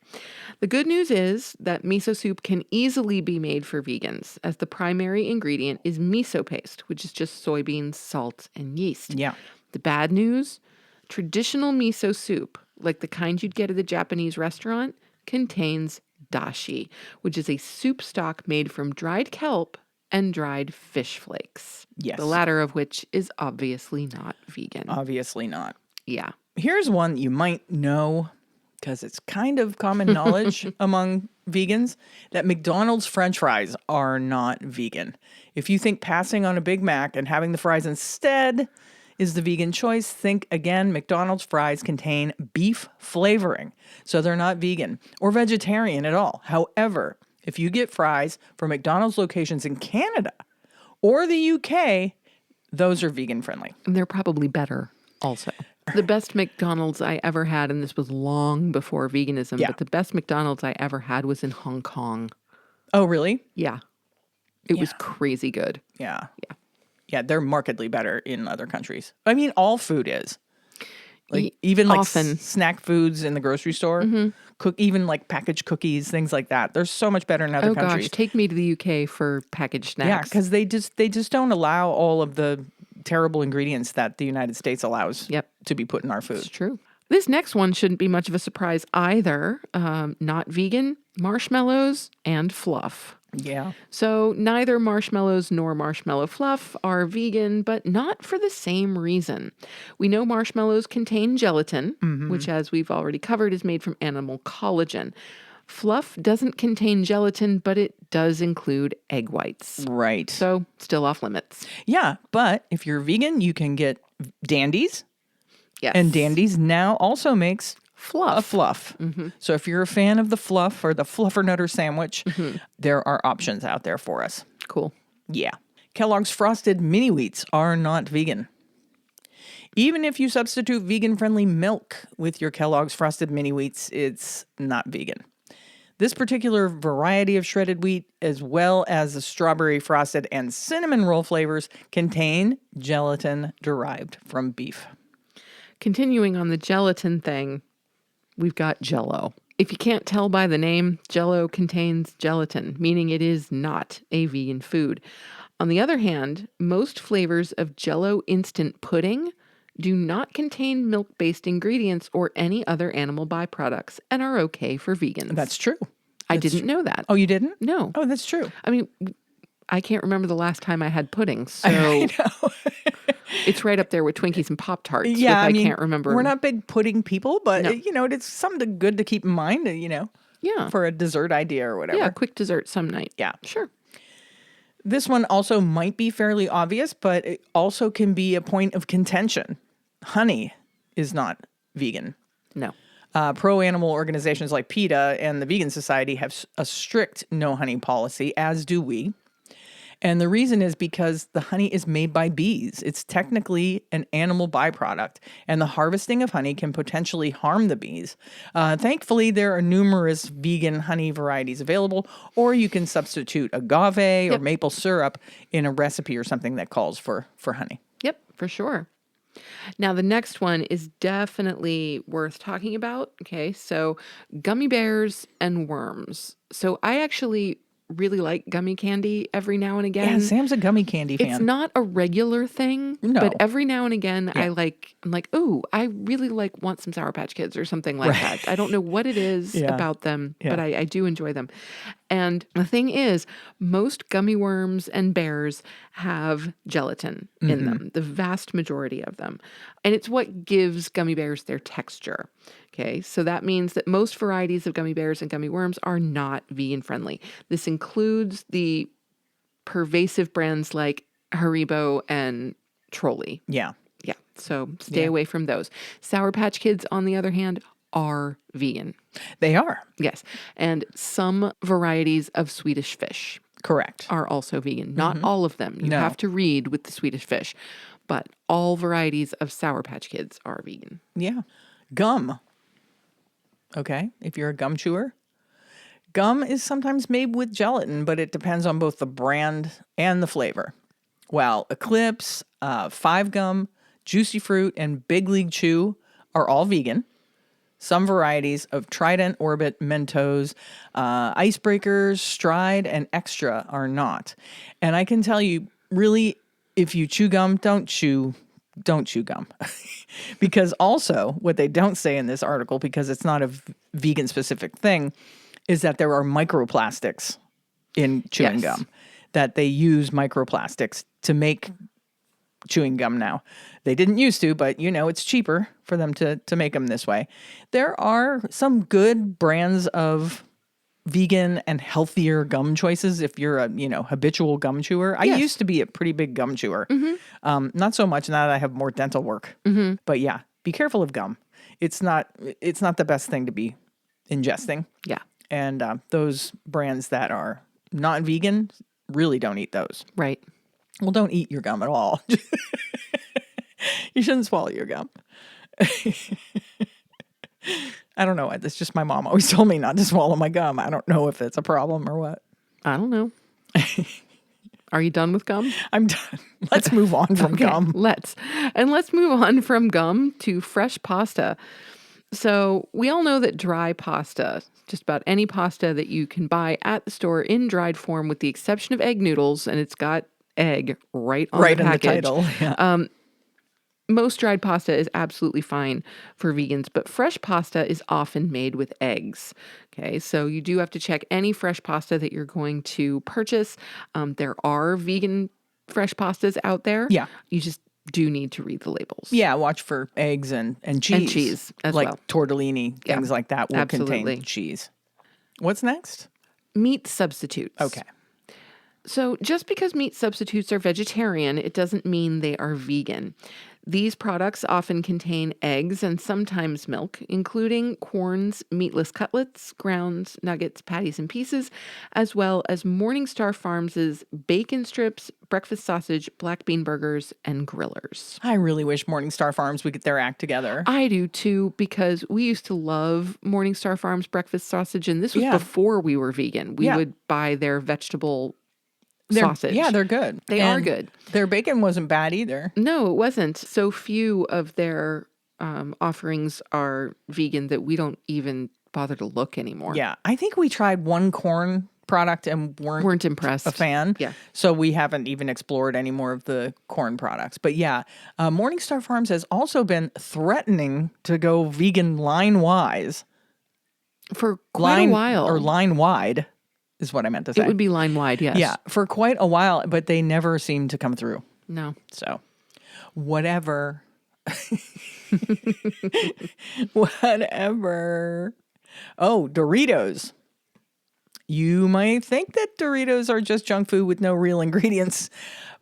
The good news is that miso soup can easily be made for vegans, as the primary ingredient is miso paste, which is just soybeans, salt, and yeast. Yeah. The bad news, traditional miso soup, like the kind you'd get at a Japanese restaurant, contains dashi, which is a soup stock made from dried kelp and dried fish flakes. Yes. The latter of which is obviously not vegan. Obviously not. Yeah. Here's one you might know because it's kind of common knowledge among vegans that McDonald's French fries are not vegan. If you think passing on a Big Mac and having the fries instead is the vegan choice, think again, McDonald's fries contain beef flavoring, so they're not vegan or vegetarian at all. However, if you get fries from McDonald's locations in Canada or the UK, those are vegan friendly. And they're probably better also. The best McDonald's I ever had, and this was long before veganism, but the best McDonald's I ever had was in Hong Kong. Oh, really? Yeah. It was crazy good. Yeah. Yeah. Yeah, they're markedly better in other countries. I mean, all food is. Like even like often. Snack foods in the grocery store, even like packaged cookies, things like that. They're so much better in other countries. Gosh, take me to the UK for packaged snacks. Yeah, because they just don't allow all of the terrible ingredients that the United States allows to be put in our food. It's true. This next one shouldn't be much of a surprise either. Not vegan, marshmallows and fluff. Yeah. So neither marshmallows nor marshmallow fluff are vegan, but not for the same reason. We know marshmallows contain gelatin, which, as we've already covered, is made from animal collagen. Fluff doesn't contain gelatin, but it does include egg whites. Right. So still off limits. Yeah, but if you're vegan, you can get Dandies. Yes. And Dandies now also makes fluff. So if you're a fan of the fluff or the Fluffernutter sandwich, there are options out there for us. Cool. Yeah. Kellogg's Frosted Mini Wheats are not vegan. Even if you substitute vegan-friendly milk with your Kellogg's Frosted Mini Wheats, it's not vegan. This particular variety of shredded wheat, as well as the strawberry frosted and cinnamon roll flavors, contain gelatin derived from beef. Continuing on the gelatin thing, we've got Jell-O. If you can't tell by the name, Jell-O contains gelatin, meaning it is not a vegan food. On the other hand, most flavors of Jell-O instant pudding do not contain milk-based ingredients or any other animal byproducts and are okay for vegans. That's true. I didn't know that. Oh, you didn't? No. Oh, that's true. I mean, I can't remember the last time I had pudding, so I know. it's right up there with Twinkies and Pop-Tarts. Yeah, I can't remember. We're not big pudding people, but, No. It's something good to keep in mind, Yeah. for a dessert idea or whatever. Yeah, quick dessert some night. Yeah. Sure. This one also might be fairly obvious, but it also can be a point of contention. Honey is not vegan. No. Pro-animal organizations like PETA and the Vegan Society have a strict no honey policy, as do we. And the reason is because the honey is made by bees. It's technically an animal byproduct, and the harvesting of honey can potentially harm the bees. Thankfully, there are numerous vegan honey varieties available, or you can substitute agave or maple syrup in a recipe or something that calls for honey. Yep, for sure. Now, the next one is definitely worth talking about. Okay, so gummy bears and worms. So I actually really like gummy candy every now and again. Yeah, Sam's a gummy candy fan. It's not a regular thing, No. but every now and again I'm like, oh, I really want some Sour Patch Kids or something like that. I don't know what it is about them, but I do enjoy them. And the thing is, most gummy worms and bears have gelatin in them, the vast majority of them. And it's what gives gummy bears their texture. Okay, so that means that most varieties of gummy bears and gummy worms are not vegan friendly. This includes the pervasive brands like Haribo, and Trolley. Yeah. Yeah. So stay away from those. Sour Patch Kids, on the other hand, are vegan. They are. Yes. And some varieties of Swedish fish Correct. are also vegan. Not all of them. You No. have to read with the Swedish fish. But all varieties of Sour Patch Kids are vegan. Yeah. Gum. Okay. If you're a gum chewer. Gum is sometimes made with gelatin, but it depends on both the brand and the flavor. While Eclipse, Five Gum, Juicy Fruit, and Big League Chew are all vegan. Some varieties of Trident, Orbit, Mentos, Icebreakers, Stride, and Extra are not. And I can tell you, really, if you chew gum, don't chew gum. Because also, what they don't say in this article, because it's not a vegan specific thing, is that there are microplastics in chewing gum, that they use microplastics to make chewing gum now. They didn't used to, but it's cheaper for them to make them this way. There are some good brands of vegan and healthier gum choices if you're a habitual gum chewer. I used to be a pretty big gum chewer. Not so much now that I have more dental work. But yeah, be careful of gum. It's not the best thing to be ingesting. Yeah. And those brands that are not vegan, really don't eat those. Right. Well, don't eat your gum at all. You shouldn't swallow your gum. I don't know. That's just my mom always told me not to swallow my gum. I don't know if it's a problem or what. I don't know. Are you done with gum? I'm done. Let's move on from gum. Let's move on from gum to fresh pasta. So we all know that dry pasta, just about any pasta that you can buy at the store in dried form, with the exception of egg noodles, and it's got egg right on the package. In the title. Yeah. Most dried pasta is absolutely fine for vegans, but fresh pasta is often made with eggs. Okay, so you do have to check any fresh pasta that you're going to purchase. There are vegan fresh pastas out there. Yeah. You just do need to read the labels. Yeah, watch for eggs and cheese. And cheese as like well. Tortellini, things like that will contain cheese. What's next? Meat substitutes. Okay. So just because meat substitutes are vegetarian, it doesn't mean they are vegan. These products often contain eggs and sometimes milk, including Quorn's meatless cutlets, grounds, nuggets, patties, and pieces, as well as Morningstar Farms' bacon strips, breakfast sausage, black bean burgers, and grillers. I really wish Morningstar Farms would get their act together. I do too, because we used to love Morningstar Farms breakfast sausage, and this was before we were vegan. We would buy their vegetable sausage. Yeah, they're good. They are good. Their bacon wasn't bad either. No, it wasn't. So few of their offerings are vegan that we don't even bother to look anymore. Yeah, I think we tried one Quorn product and weren't impressed. A fan. Yeah. So we haven't even explored any more of the Quorn products. But yeah, Morningstar Farms has also been threatening to go vegan line-wise. For quite a while. Or line-wide. Is what I meant to say. It would be line wide, yes. Yeah, for quite a while, but they never seem to come through. No. So, whatever. Whatever. Oh, Doritos. You might think that Doritos are just junk food with no real ingredients,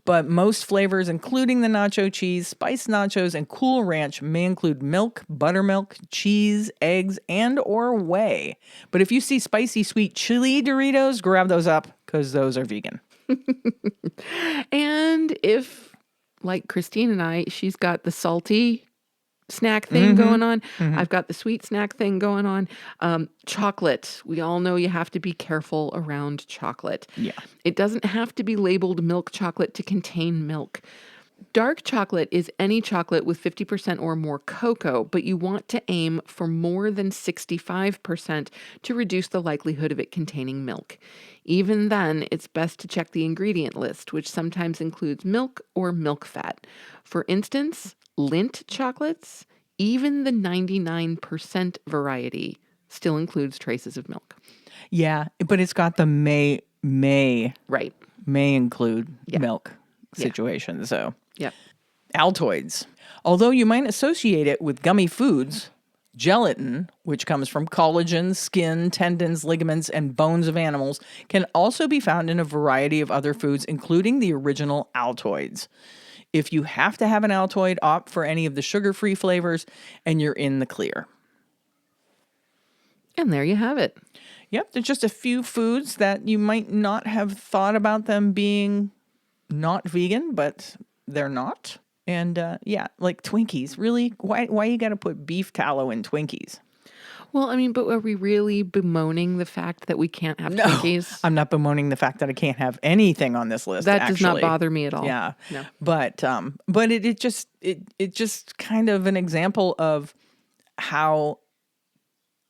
but most flavors, including the nacho cheese, spiced nachos, and Cool Ranch, may include milk, buttermilk, cheese, eggs, and or whey. But if you see spicy sweet chili Doritos, grab those up because those are vegan. And if, like Christine and I, she's got the salty snack thing going on. I've got the sweet snack thing going on. Chocolate. We all know you have to be careful around chocolate. Yeah. It doesn't have to be labeled milk chocolate to contain milk. Dark chocolate is any chocolate with 50% or more cocoa, but you want to aim for more than 65% to reduce the likelihood of it containing milk. Even then, it's best to check the ingredient list, which sometimes includes milk or milk fat. For instance, Lindt chocolates, even the 99% variety, still includes traces of milk. Yeah, but it's got the may Right. may include milk situation. So Yep. Altoids. Although you might associate it with gummy foods, Gelatin, which comes from collagen, skin, tendons, ligaments, and bones of animals, can also be found in a variety of other foods, including the original Altoids. If you have to have an Altoid, opt for any of the sugar-free flavors, and you're in the clear. And there you have it. Yep, there's just a few foods that you might not have thought about them being not vegan, but they're not. And like Twinkies. Really? Why you got to put beef tallow in Twinkies? Well, I mean, but are we really bemoaning the fact that we can't have Twinkies? I'm not bemoaning the fact that I can't have anything on this list. That does not bother me at all. Yeah. No. But it just kind of an example of how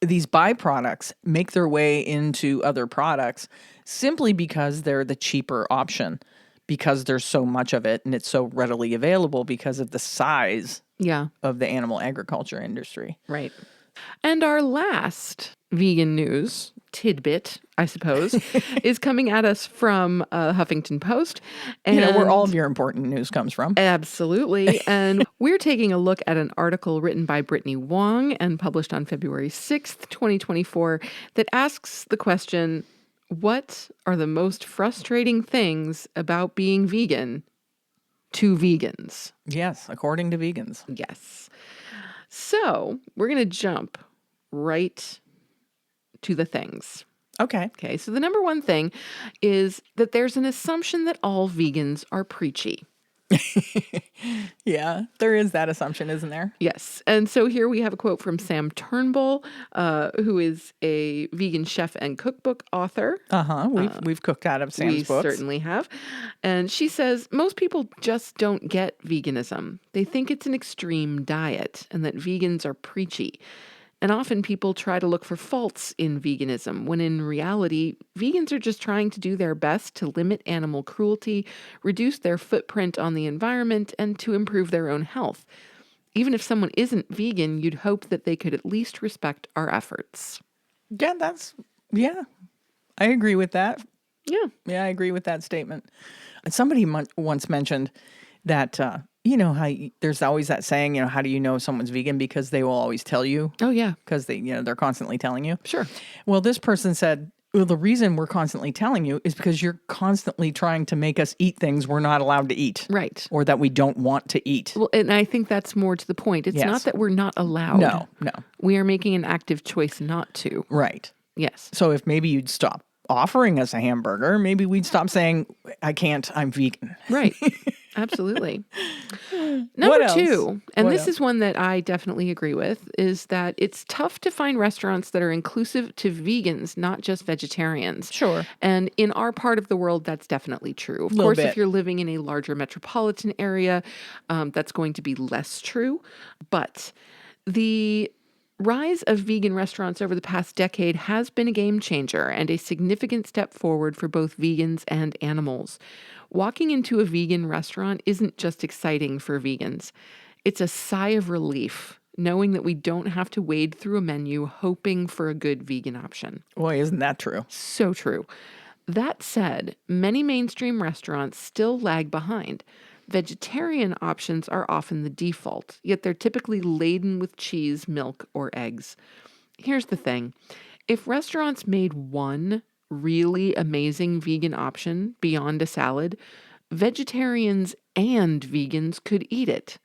these byproducts make their way into other products simply because they're the cheaper option, because there's so much of it and it's so readily available because of the size of the animal agriculture industry. Right. And our last vegan news tidbit, I suppose, is coming at us from Huffington Post. And where all of your important news comes from. Absolutely. And we're taking a look at an article written by Brittany Wong and published on February 6th, 2024, that asks the question, what are the most frustrating things about being vegan to vegans? Yes, according to vegans. Yes. So we're going to jump right to the things. Okay. So the number one thing is that there's an assumption that all vegans are preachy. Yeah, there is that assumption, isn't there? Yes. And so here we have a quote from Sam Turnbull, who is a vegan chef and cookbook author. We've cooked out of Sam's books. We certainly have. And she says, most people just don't get veganism. They think it's an extreme diet and that vegans are preachy. And often people try to look for faults in veganism, when in reality, vegans are just trying to do their best to limit animal cruelty, reduce their footprint on the environment, and to improve their own health. Even if someone isn't vegan, you'd hope that they could at least respect our efforts. Yeah, I agree with that. Yeah, I agree with that statement. Somebody once mentioned that, how there's always that saying, how do you know someone's vegan? Because they will always tell you. Oh, yeah. Because they're constantly telling you. Sure. Well, this person said, well, the reason we're constantly telling you is because you're constantly trying to make us eat things we're not allowed to eat. Right. Or that we don't want to eat. Well, and I think that's more to the point. It's not that we're not allowed. No. We are making an active choice not to. Right. Yes. So if maybe you'd stop offering us a hamburger, maybe we'd stop saying, I can't, I'm vegan. Right. Absolutely. Number two, and this is one that I definitely agree with, is that it's tough to find restaurants that are inclusive to vegans, not just vegetarians. Sure. And in our part of the world, that's definitely true. Of course, if you're living in a larger metropolitan area, that's going to be less true. But the rise of vegan restaurants over the past decade has been a game changer and a significant step forward for both vegans and animals. Walking into a vegan restaurant isn't just exciting for vegans. It's a sigh of relief knowing that we don't have to wade through a menu hoping for a good vegan option. Boy, isn't that true? So true. That said, many mainstream restaurants still lag behind. Vegetarian options are often the default, yet they're typically laden with cheese, milk, or eggs. Here's the thing. If restaurants made one really amazing vegan option beyond a salad, vegetarians and vegans could eat it.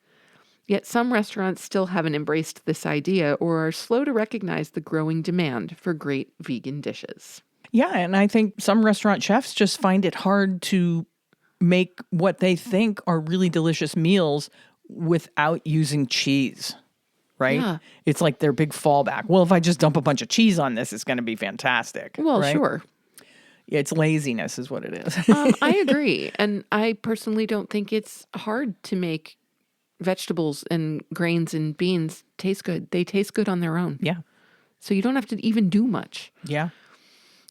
Yet some restaurants still haven't embraced this idea or are slow to recognize the growing demand for great vegan dishes. Yeah, and I think some restaurant chefs just find it hard to make what they think are really delicious meals without using cheese. Right? Yeah. It's like their big fallback. Well, if I just dump a bunch of cheese on this, it's going to be fantastic. Well, right? Sure. It's laziness is what it is. I agree. And I personally don't think it's hard to make vegetables and grains and beans taste good. They taste good on their own. Yeah. So you don't have to even do much. Yeah.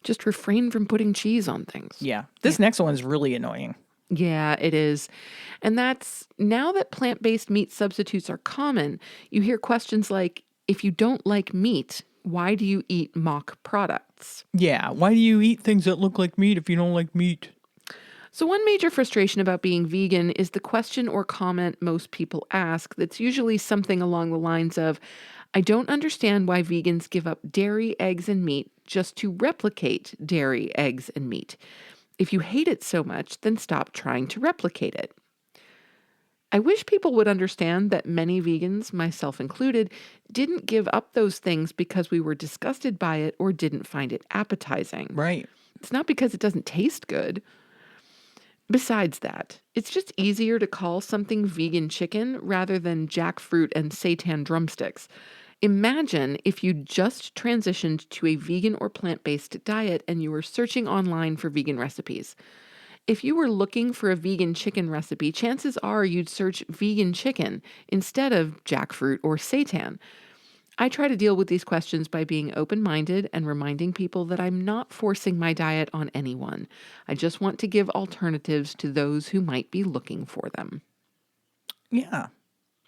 Just refrain from putting cheese on things. Yeah. This next one's really annoying. Yeah, it is. And that's now that plant-based meat substitutes are common, you hear questions like, if you don't like meat, why do you eat mock products? Yeah. Why do you eat things that look like meat if you don't like meat? So one major frustration about being vegan is the question or comment most people ask that's usually something along the lines of, I don't understand why vegans give up dairy, eggs, and meat just to replicate dairy, eggs, and meat. If you hate it so much, then stop trying to replicate it. I wish people would understand that many vegans, myself included, didn't give up those things because we were disgusted by it or didn't find it appetizing. Right. It's not because it doesn't taste good. Besides that, it's just easier to call something vegan chicken rather than jackfruit and seitan drumsticks. Imagine if you just transitioned to a vegan or plant-based diet and you were searching online for vegan recipes. If you were looking for a vegan chicken recipe, chances are you'd search vegan chicken instead of jackfruit or seitan. I try to deal with these questions by being open-minded and reminding people that I'm not forcing my diet on anyone. I just want to give alternatives to those who might be looking for them. Yeah.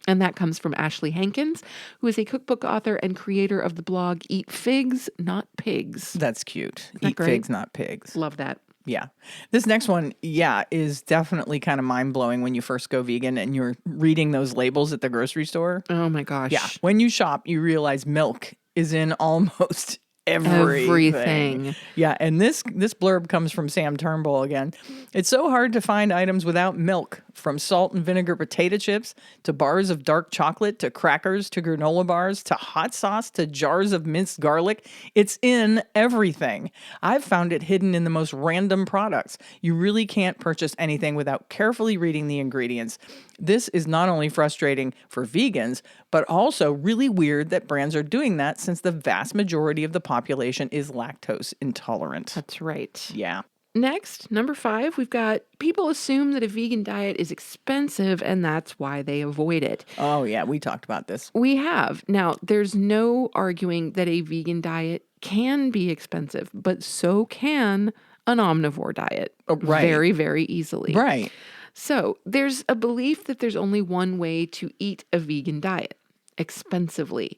And that comes from Ashley Hankins, who is a cookbook author and creator of the blog Eat Figs, Not Pigs. That's cute. that Eat great? figs, not pigs. Love that. Yeah. This next one, is definitely kind of mind-blowing when you first go vegan and you're reading those labels at the grocery store. Oh my gosh. Yeah. When you shop, you realize milk is in almost everything. Yeah. And this blurb comes from Sam Turnbull again. It's so hard to find items without milk, from salt and vinegar potato chips to bars of dark chocolate to crackers to granola bars to hot sauce to jars of minced garlic. It's in everything. I've found it hidden in the most random products. You really can't purchase anything without carefully reading the ingredients. This is not only frustrating for vegans, but also really weird that brands are doing that since the vast majority of the population is lactose intolerant. That's right. Yeah. Next, number 5, we've got people assume that a vegan diet is expensive and that's why they avoid it. Oh, yeah. We talked about this. We have. Now, there's no arguing that a vegan diet can be expensive, but so can an omnivore diet. Right. Very, very easily. Right. So there's a belief that there's only one way to eat a vegan diet, expensively.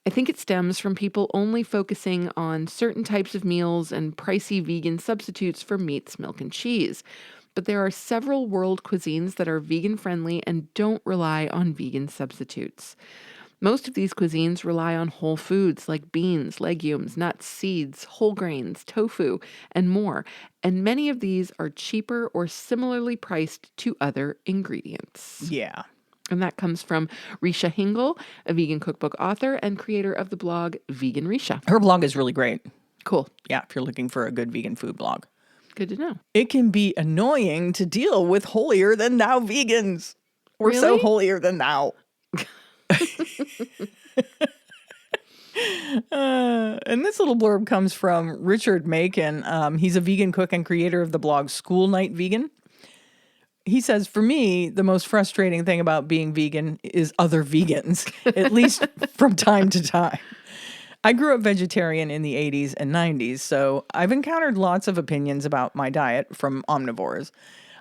I think it stems from people only focusing on certain types of meals and pricey vegan substitutes for meats, milk, and cheese. But there are several world cuisines that are vegan-friendly and don't rely on vegan substitutes. Most of these cuisines rely on whole foods like beans, legumes, nuts, seeds, whole grains, tofu, and more. And many of these are cheaper or similarly priced to other ingredients. Yeah. And that comes from Risha Hingle, a vegan cookbook author and creator of the blog Vegan Risha. Her blog is really great. Cool. Yeah, if you're looking for a good vegan food blog. Good to know. It can be annoying to deal with holier than thou vegans. We're so Really? holier than thou. And this little blurb comes from Richard Macon. He's a vegan cook and creator of the blog School Night Vegan. He says, for me, the most frustrating thing about being vegan is other vegans, at least from time to time. I grew up vegetarian in the 80s and 90s, so I've encountered lots of opinions about my diet from omnivores.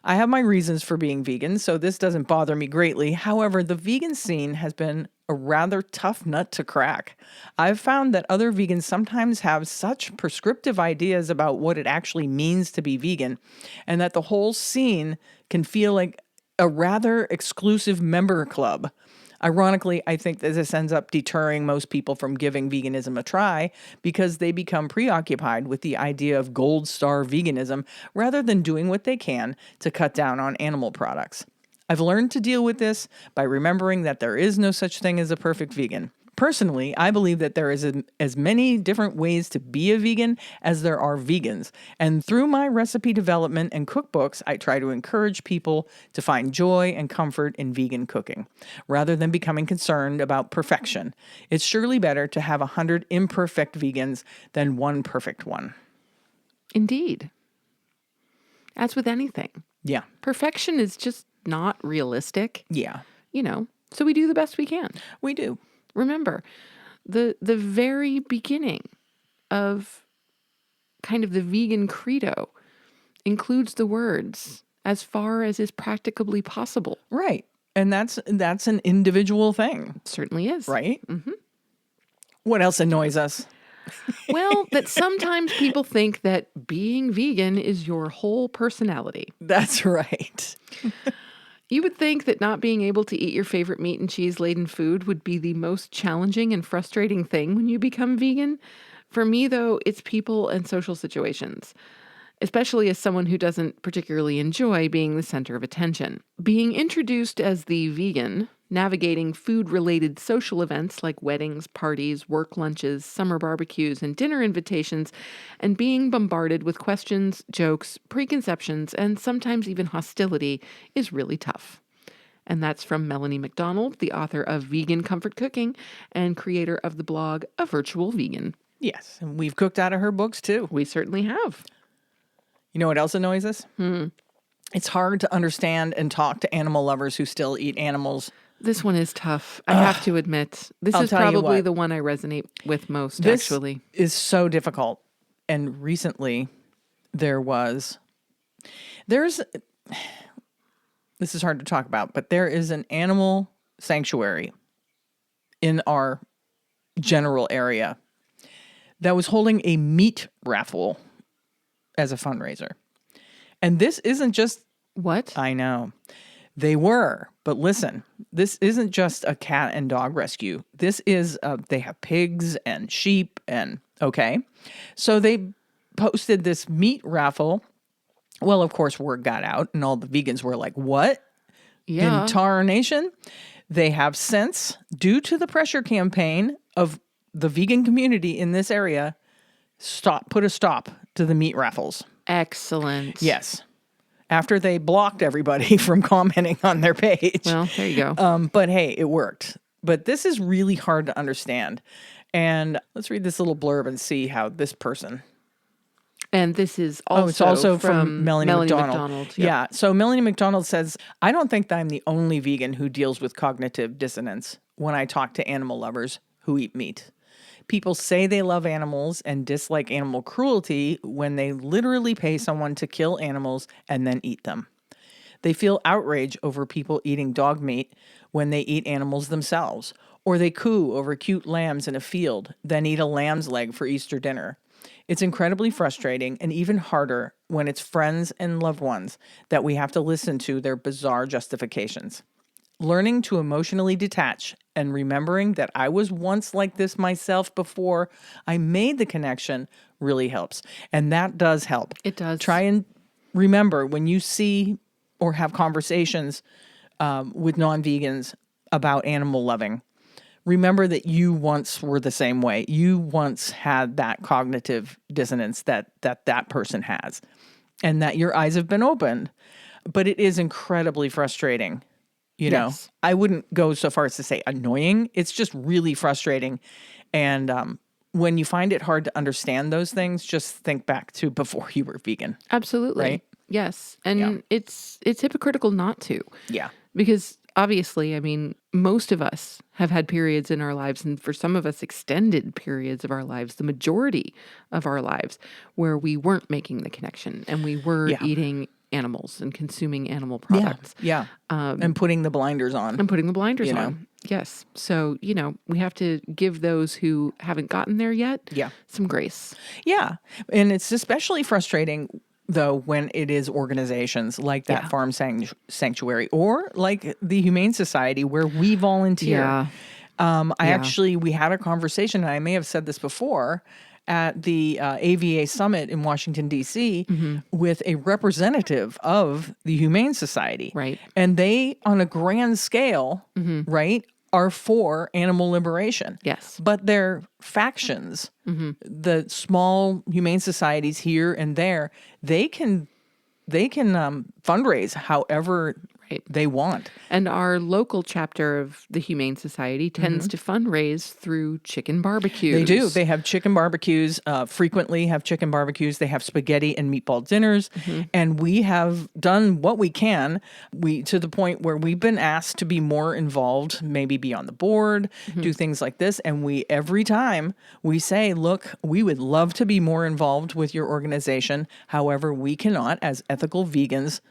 I have my reasons for being vegan, so this doesn't bother me greatly. However, the vegan scene has been a rather tough nut to crack. I've found that other vegans sometimes have such prescriptive ideas about what it actually means to be vegan, and that the whole scene can feel like a rather exclusive member club. Ironically, I think that this ends up deterring most people from giving veganism a try because they become preoccupied with the idea of gold star veganism rather than doing what they can to cut down on animal products. I've learned to deal with this by remembering that there is no such thing as a perfect vegan. Personally, I believe that there is as many different ways to be a vegan as there are vegans. And through my recipe development and cookbooks, I try to encourage people to find joy and comfort in vegan cooking, rather than becoming concerned about perfection. It's surely better to have 100 imperfect vegans than one perfect one. Indeed. As with anything. Yeah. Perfection is just not realistic. Yeah. So we do the best we can. We do. Remember, the very beginning of kind of the vegan credo includes the words, as far as is practicably possible. Right. And that's an individual thing. It certainly is. Right? Mm-hmm. What else annoys us? Well, that sometimes people think that being vegan is your whole personality. That's right. You would think that not being able to eat your favorite meat and cheese-laden food would be the most challenging and frustrating thing when you become vegan. For me, though, it's people and social situations, especially as someone who doesn't particularly enjoy being the center of attention. Being introduced as the vegan, navigating food-related social events like weddings, parties, work lunches, summer barbecues, and dinner invitations, and being bombarded with questions, jokes, preconceptions, and sometimes even hostility is really tough. And that's from Melanie McDonald, the author of Vegan Comfort Cooking and creator of the blog A Virtual Vegan. Yes, and we've cooked out of her books too. We certainly have. You know what else annoys us? It's hard to understand and talk to animal lovers who still eat animals. This one is tough. I have to admit. This I'll is tell you probably what. the one I resonate with most, This actually. is so difficult. And recently there's, this is hard to talk about, but there is an animal sanctuary in our general area that was holding a meat raffle as a fundraiser. And this isn't just, What? I know, they were, but listen, this isn't just a cat and dog rescue. This is, they have pigs and sheep and, okay. So they posted this meat raffle. Well, of course, word got out and all the vegans were like, what? Yeah. In tarnation? They have since, due to the pressure campaign of the vegan community in this area, put a stop to the meat raffles. Excellent. Yes. After they blocked everybody from commenting on their page. Well, there you go. But hey, it worked. But this is really hard to understand. And let's read this little blurb and see how this person. And this is also, it's also from Melanie McDonald. Yep. Yeah. So Melanie McDonald says, I don't think that I'm the only vegan who deals with cognitive dissonance when I talk to animal lovers who eat meat. People say they love animals and dislike animal cruelty when they literally pay someone to kill animals and then eat them. They feel outrage over people eating dog meat when they eat animals themselves, or they coo over cute lambs in a field, then eat a lamb's leg for Easter dinner. It's incredibly frustrating and even harder when it's friends and loved ones that we have to listen to their bizarre justifications. Learning to emotionally detach and remembering that I was once like this myself before I made the connection really helps. And that does help. It does. Try and remember when you see or have conversations with non-vegans about animal loving, remember that you once were the same way. You once had that cognitive dissonance that person has, and that your eyes have been opened. But it is incredibly frustrating. You know, Yes. I wouldn't go so far as to say annoying. It's just really frustrating. And when you find it hard to understand those things, just think back to before you were vegan. Absolutely. Right? Yes. And it's hypocritical not to. Yeah. Because obviously, I mean, most of us have had periods in our lives, and for some of us, extended periods of our lives, the majority of our lives, where we weren't making the connection and we were eating animals and consuming animal products. Yeah. And putting the blinders on. And putting the blinders You know? on. Yes. So, we have to give those who haven't gotten there yet some grace. Yeah. And it's especially frustrating, though, when it is organizations like that farm sanctuary or like the Humane Society where we volunteer. We had a conversation, and I may have said this before, at the AVA Summit in Washington, D.C., with a representative of the Humane Society. Right. And they, on a grand scale, right, are for animal liberation. Yes. But their factions, the small humane societies here and there, they can fundraise however they want. And our local chapter of the Humane Society tends to fundraise through chicken barbecues. They do. They have chicken barbecues, frequently have chicken barbecues. They have spaghetti and meatball dinners. And we have done what we can, to the point where we've been asked to be more involved, maybe be on the board, do things like this. And every time we say, look, we would love to be more involved with your organization. However, we cannot, as ethical vegans,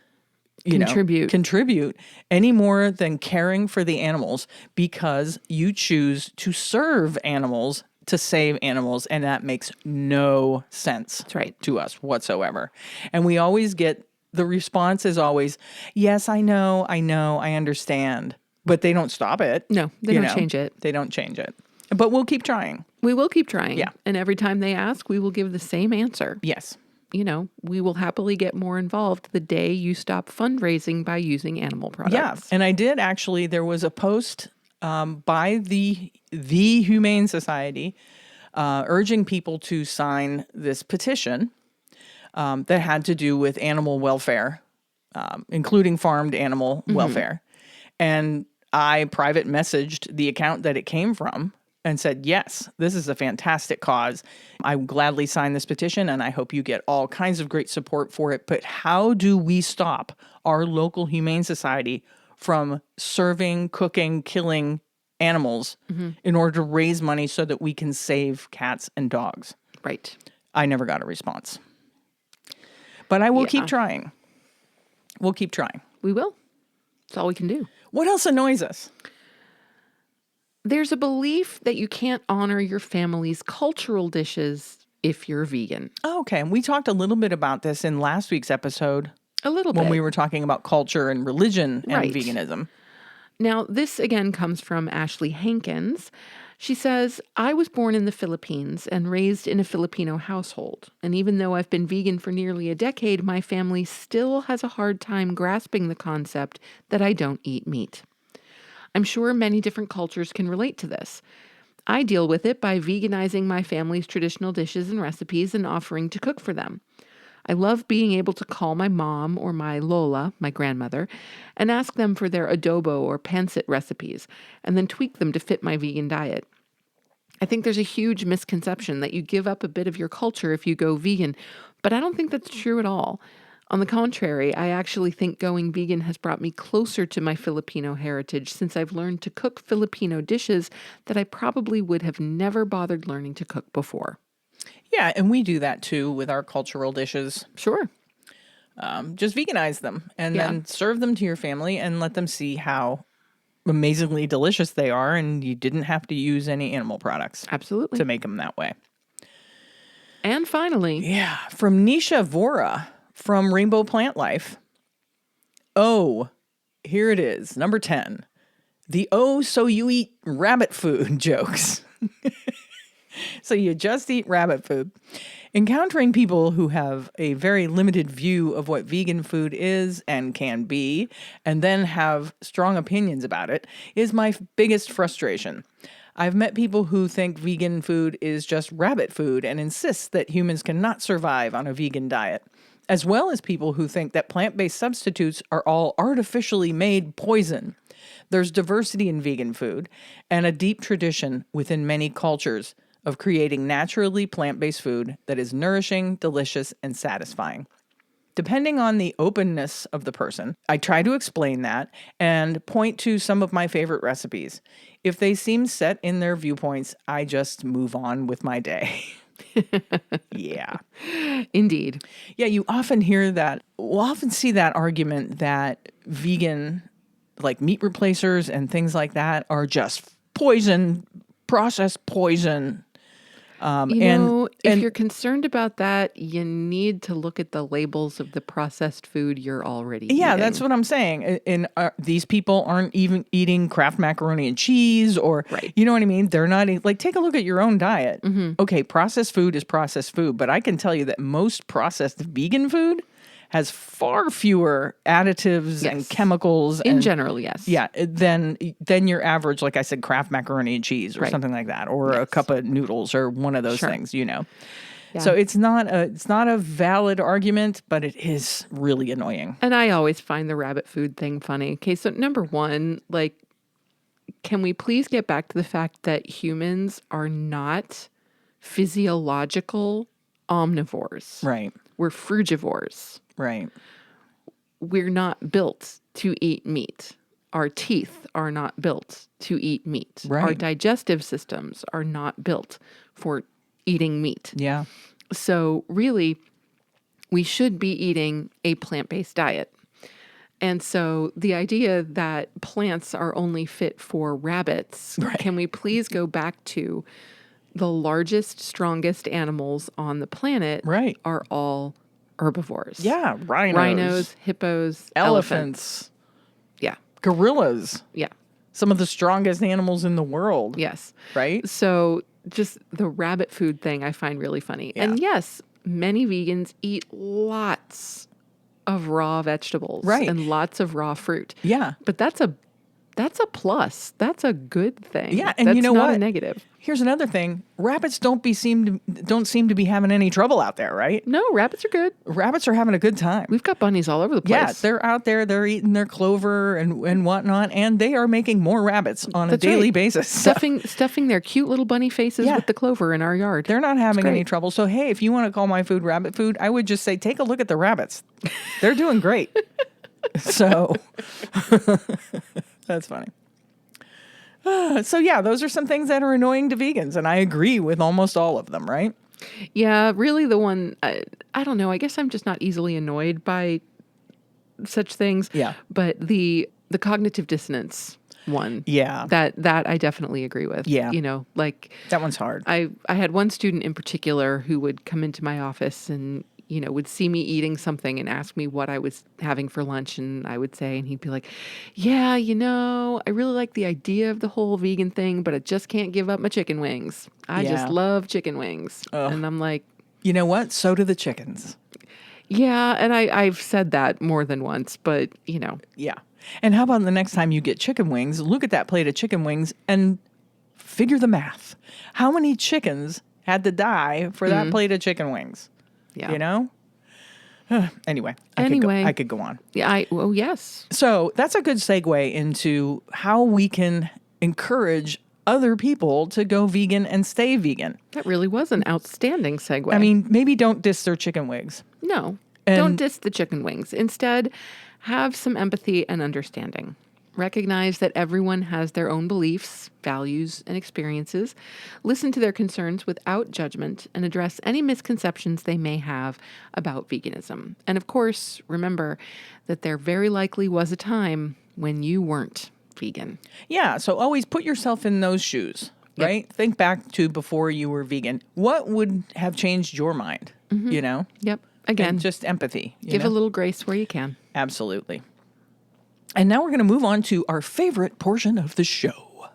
contribute any more than caring for the animals because you choose to serve animals to save animals, and that makes no sense That's right. to us whatsoever. And we always get the response is always, yes, I know, I understand. But they don't stop it. No, they don't change it. They don't change it. But we'll keep trying. We will keep trying. Yeah. And every time they ask, we will give the same answer. Yes. We will happily get more involved the day you stop fundraising by using animal products. Yeah. And I did actually, there was a post by the Humane Society urging people to sign this petition that had to do with animal welfare, including farmed animal welfare. And I private messaged the account that it came from and said, yes, this is a fantastic cause. I gladly sign this petition, and I hope you get all kinds of great support for it. But how do we stop our local Humane Society from serving, cooking, killing animals in order to raise money so that we can save cats and dogs? Right. I never got a response. But I will keep trying. We'll keep trying. We will. That's all we can do. What else annoys us? There's a belief that you can't honor your family's cultural dishes if you're vegan. Oh, okay. And we talked a little bit about this in last week's episode. A little bit. When we were talking about culture and religion and Right. veganism. Now, this again comes from Ashley Hankins. She says, I was born in the Philippines and raised in a Filipino household. And even though I've been vegan for nearly a decade, my family still has a hard time grasping the concept that I don't eat meat. I'm sure many different cultures can relate to this. I deal with it by veganizing my family's traditional dishes and recipes and offering to cook for them. I love being able to call my mom or my Lola, my grandmother, and ask them for their adobo or pancit recipes, and then tweak them to fit my vegan diet. I think there's a huge misconception that you give up a bit of your culture if you go vegan, but I don't think that's true at all. On the contrary, I actually think going vegan has brought me closer to my Filipino heritage since I've learned to cook Filipino dishes that I probably would have never bothered learning to cook before. Yeah, and we do that too with our cultural dishes. Sure. Just veganize them and then serve them to your family and let them see how amazingly delicious they are, and you didn't have to use any animal products Absolutely. to make them that way. And finally, from Nisha Vora from Rainbow Plant Life. Oh, here it is, number 10. The "oh, so you eat rabbit food" jokes. So you just eat rabbit food. Encountering people who have a very limited view of what vegan food is and can be, and then have strong opinions about it, is my biggest frustration. I've met people who think vegan food is just rabbit food and insist that humans cannot survive on a vegan diet, as well as people who think that plant-based substitutes are all artificially made poison. There's diversity in vegan food and a deep tradition within many cultures of creating naturally plant-based food that is nourishing, delicious, and satisfying. Depending on the openness of the person, I try to explain that and point to some of my favorite recipes. If they seem set in their viewpoints, I just move on with my day. Yeah. indeed. Yeah, you often hear that. We'll often see that argument that vegan, like meat replacers and things like that, are just poison, processed poison. If you're concerned about that, you need to look at the labels of the processed food you're already eating. Yeah, that's what I'm saying. And these people aren't even eating Kraft macaroni and cheese or, you know what I mean? They're not, like, take a look at your own diet. Okay, processed food is processed food, but I can tell you that most processed vegan food has far fewer additives and chemicals. In general, yes. Yeah, than your average, like I said, Kraft macaroni and cheese or something like that, or a cup of noodles or one of those things, Yeah. So it's not a valid argument, but it is really annoying. And I always find the rabbit food thing funny. Okay, so number one, like, can we please get back to the fact that humans are not physiological omnivores? Right. We're frugivores. Right. We're not built to eat meat. Our teeth are not built to eat meat. Right. Our digestive systems are not built for eating meat. Yeah. So really, we should be eating a plant-based diet. And so the idea that plants are only fit for rabbits, can we please go back to the largest, strongest animals on the planet are all herbivores. Yeah, Rhinos, hippos, elephants. elephants, Yeah. gorillas, Yeah. some of the strongest animals in the world. Yes. Right? So just the rabbit food thing I find really funny. Yeah. And yes, many vegans eat lots of raw vegetables Right. and lots of raw fruit. Yeah. But that's a plus. That's a good thing. Yeah, and that's you know not what? a negative. Here's another thing. Rabbits don't seem to be having any trouble out there, right? No, rabbits are good. Rabbits are having a good time. We've got bunnies all over the place. Yeah, they're out there, they're eating their clover and whatnot, and they are making more rabbits on a daily basis. So Stuffing their cute little bunny faces with the clover in our yard. they're not having any trouble. So, hey, if you want to call my food rabbit food, I would just say, take a look at the rabbits. They're doing great. So, that's funny. So, yeah, those are some things that are annoying to vegans, and I agree with almost all of them, right? Yeah, really the one, I don't know, I guess I'm just not easily annoyed by such things. Yeah. But the cognitive dissonance one. Yeah. That I definitely agree with. Yeah. You know, like That one's hard. I had one student in particular who would come into my office and, you know, would see me eating something and ask me what I was having for lunch. And I would say, and he'd be like, yeah, you know, I really like the idea of the whole vegan thing, but I just can't give up my chicken wings. I just love chicken wings. Ugh. And I'm like, You know what? So do the chickens. yeah. And I've said that more than once, but, you know. Yeah. And how about the next time you get chicken wings, look at that plate of chicken wings and figure the math. How many chickens had to die for that plate of chicken wings? Yeah. You know? Anyway, I could go on. Yeah. Oh, yes. So that's a good segue into how we can encourage other people to go vegan and stay vegan. That really was an outstanding segue. I mean, maybe don't diss their chicken wings. No, And- don't diss the chicken wings. Instead, have some empathy and understanding. Recognize that everyone has their own beliefs, values, and experiences. Listen to their concerns without judgment and address any misconceptions they may have about veganism. And of course, remember that there very likely was a time when you weren't vegan. Yeah, so always put yourself in those shoes, Yep. right? Think back to before you were vegan. What would have changed your mind? You know? Yep. Again, And just empathy. you give know? a little grace where you can. Absolutely. And now we're going to move on to our favorite portion of the show.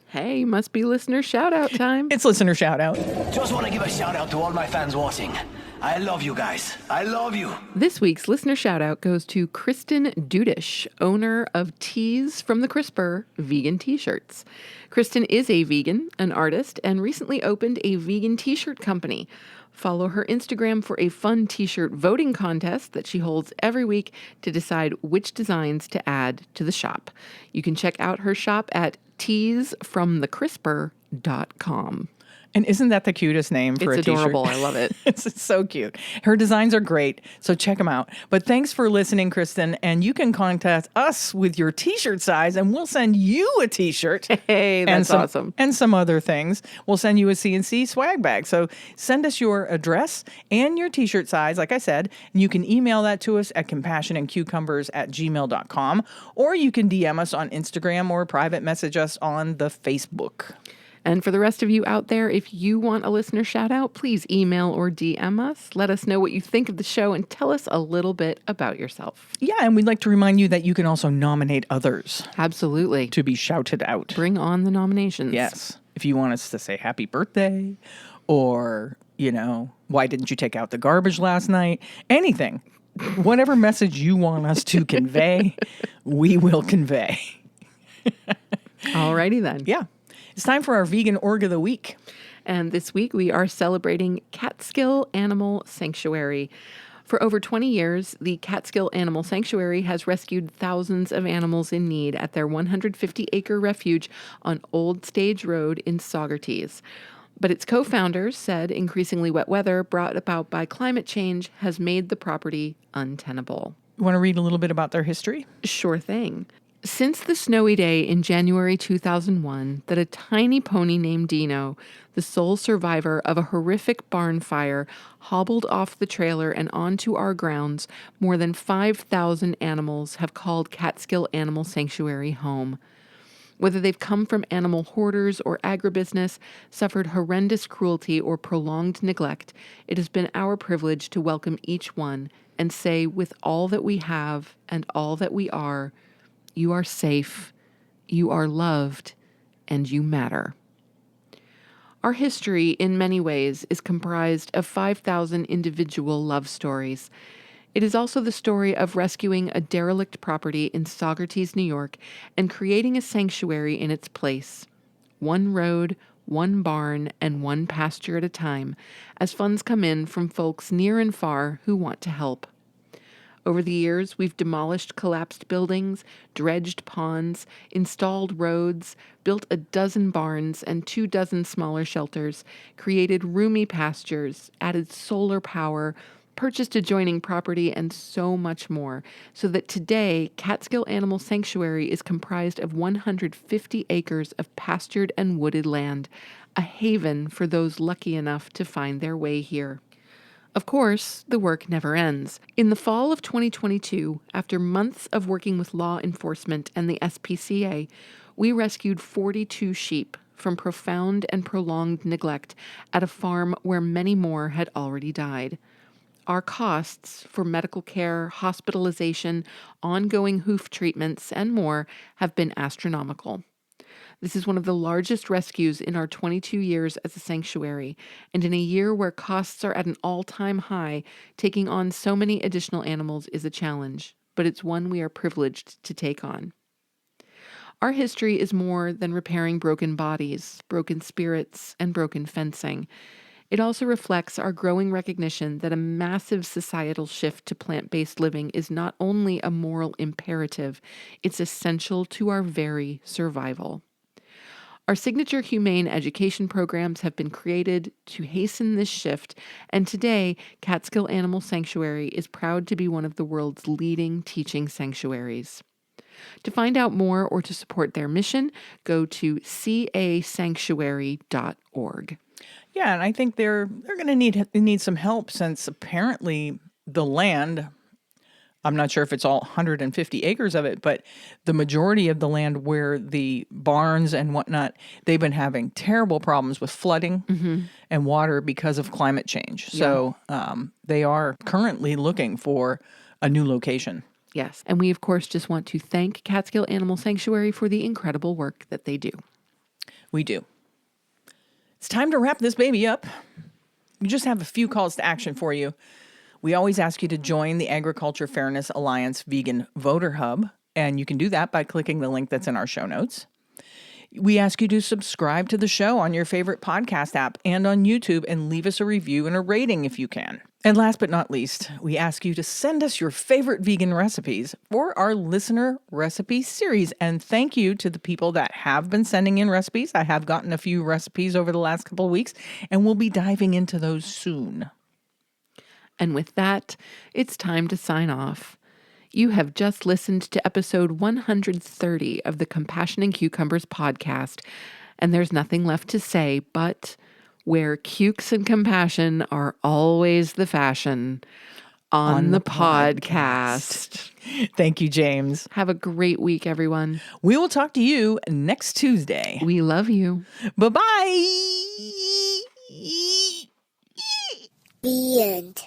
Hey, must be listener shout out time. It's listener shout out. Just want to give a shout out to all my fans watching. I love you guys. I love you. This week's listener shout out goes to Kristen Dudish, owner of Tees from the Crisper vegan t-shirts. Kristen is a vegan, an artist, and recently opened a vegan t-shirt company. Follow her Instagram for a fun t-shirt voting contest that she holds every week to decide which designs to add to the shop. You can check out her shop at teesfromthecrisper.com. And isn't that the cutest name for It's a t-shirt? adorable. I love it. It's so cute. Her designs are great, so check them out. But thanks for listening, Kristen. And you can contact us with your t-shirt size, and we'll send you a t-shirt. Hey, that's awesome. And some other things. We'll send you a CNC swag bag. So send us your address and your t-shirt size, like I said. And you can email that to us at compassionandcucumbers@gmail.com. Or you can DM us on Instagram or private message us on the Facebook. And for the rest of you out there, if you want a listener shout out, please email or DM us. Let us know what you think of the show and tell us a little bit about yourself. Yeah, and we'd like to remind you that you can also nominate others Absolutely. to be shouted out. Bring on the nominations. Yes. If you want us to say happy birthday or, you know, why didn't you take out the garbage last night? Anything. Whatever message you want us to convey, we will convey. Alrighty then. Yeah. It's time for our vegan org of the week. And this week we are celebrating Catskill Animal Sanctuary. For over 20 years, the Catskill Animal Sanctuary has rescued thousands of animals in need at their 150-acre refuge on Old Stage Road in Saugerties. But its co-founders said increasingly wet weather brought about by climate change has made the property untenable. You want to read a little bit about their history? Sure thing. Since the snowy day in January 2001 that a tiny pony named Dino, the sole survivor of a horrific barn fire, hobbled off the trailer and onto our grounds, more than 5,000 animals have called Catskill Animal Sanctuary home. Whether they've come from animal hoarders or agribusiness, suffered horrendous cruelty or prolonged neglect, it has been our privilege to welcome each one and say with all that we have and all that we are, you are safe, you are loved, and you matter. Our history, in many ways, is comprised of 5,000 individual love stories. It is also the story of rescuing a derelict property in Saugerties, New York, and creating a sanctuary in its place. One road, one barn, and one pasture at a time, as funds come in from folks near and far who want to help. Over the years, we've demolished collapsed buildings, dredged ponds, installed roads, built a dozen barns and 24 smaller shelters, created roomy pastures, added solar power, purchased adjoining property, and so much more, so that today, Catskill Animal Sanctuary is comprised of 150 acres of pastured and wooded land, a haven for those lucky enough to find their way here. Of course, the work never ends. In the fall of 2022, after months of working with law enforcement and the SPCA, we rescued 42 sheep from profound and prolonged neglect at a farm where many more had already died. Our costs for medical care, hospitalization, ongoing hoof treatments, and more have been astronomical. This is one of the largest rescues in our 22 years as a sanctuary, and in a year where costs are at an all-time high, taking on so many additional animals is a challenge, but it's one we are privileged to take on. Our history is more than repairing broken bodies, broken spirits, and broken fencing. It also reflects our growing recognition that a massive societal shift to plant-based living is not only a moral imperative, it's essential to our very survival. Our signature humane education programs have been created to hasten this shift, and today, Catskill Animal Sanctuary is proud to be one of the world's leading teaching sanctuaries. To find out more or to support their mission, go to casanctuary.org. Yeah, and I think they're going to need some help, since apparently the land, I'm not sure if it's all 150 acres of it, but the majority of the land where the barns and whatnot, they've been having terrible problems with flooding and water because of climate change. So they are currently looking for a new location. Yes, and we, of course, just want to thank Catskill Animal Sanctuary for the incredible work that they do. We do. It's time to wrap this baby up. We just have a few calls to action for you. We always ask you to join the Agriculture Fairness Alliance Vegan Voter Hub, and you can do that by clicking the link that's in our show notes. We ask you to subscribe to the show on your favorite podcast app and on YouTube, and leave us a review and a rating if you can. And last but not least, we ask you to send us your favorite vegan recipes for our listener recipe series. And thank you to the people that have been sending in recipes. I have gotten a few recipes over the last couple of weeks, and we'll be diving into those soon. And with that, it's time to sign off. You have just listened to episode 130 of the Compassion and Cucumbers podcast, and there's nothing left to say but where cukes and compassion are always the fashion on the podcast. Thank you, James. Have a great week, everyone. We will talk to you next Tuesday. We love you. Bye-bye. The end.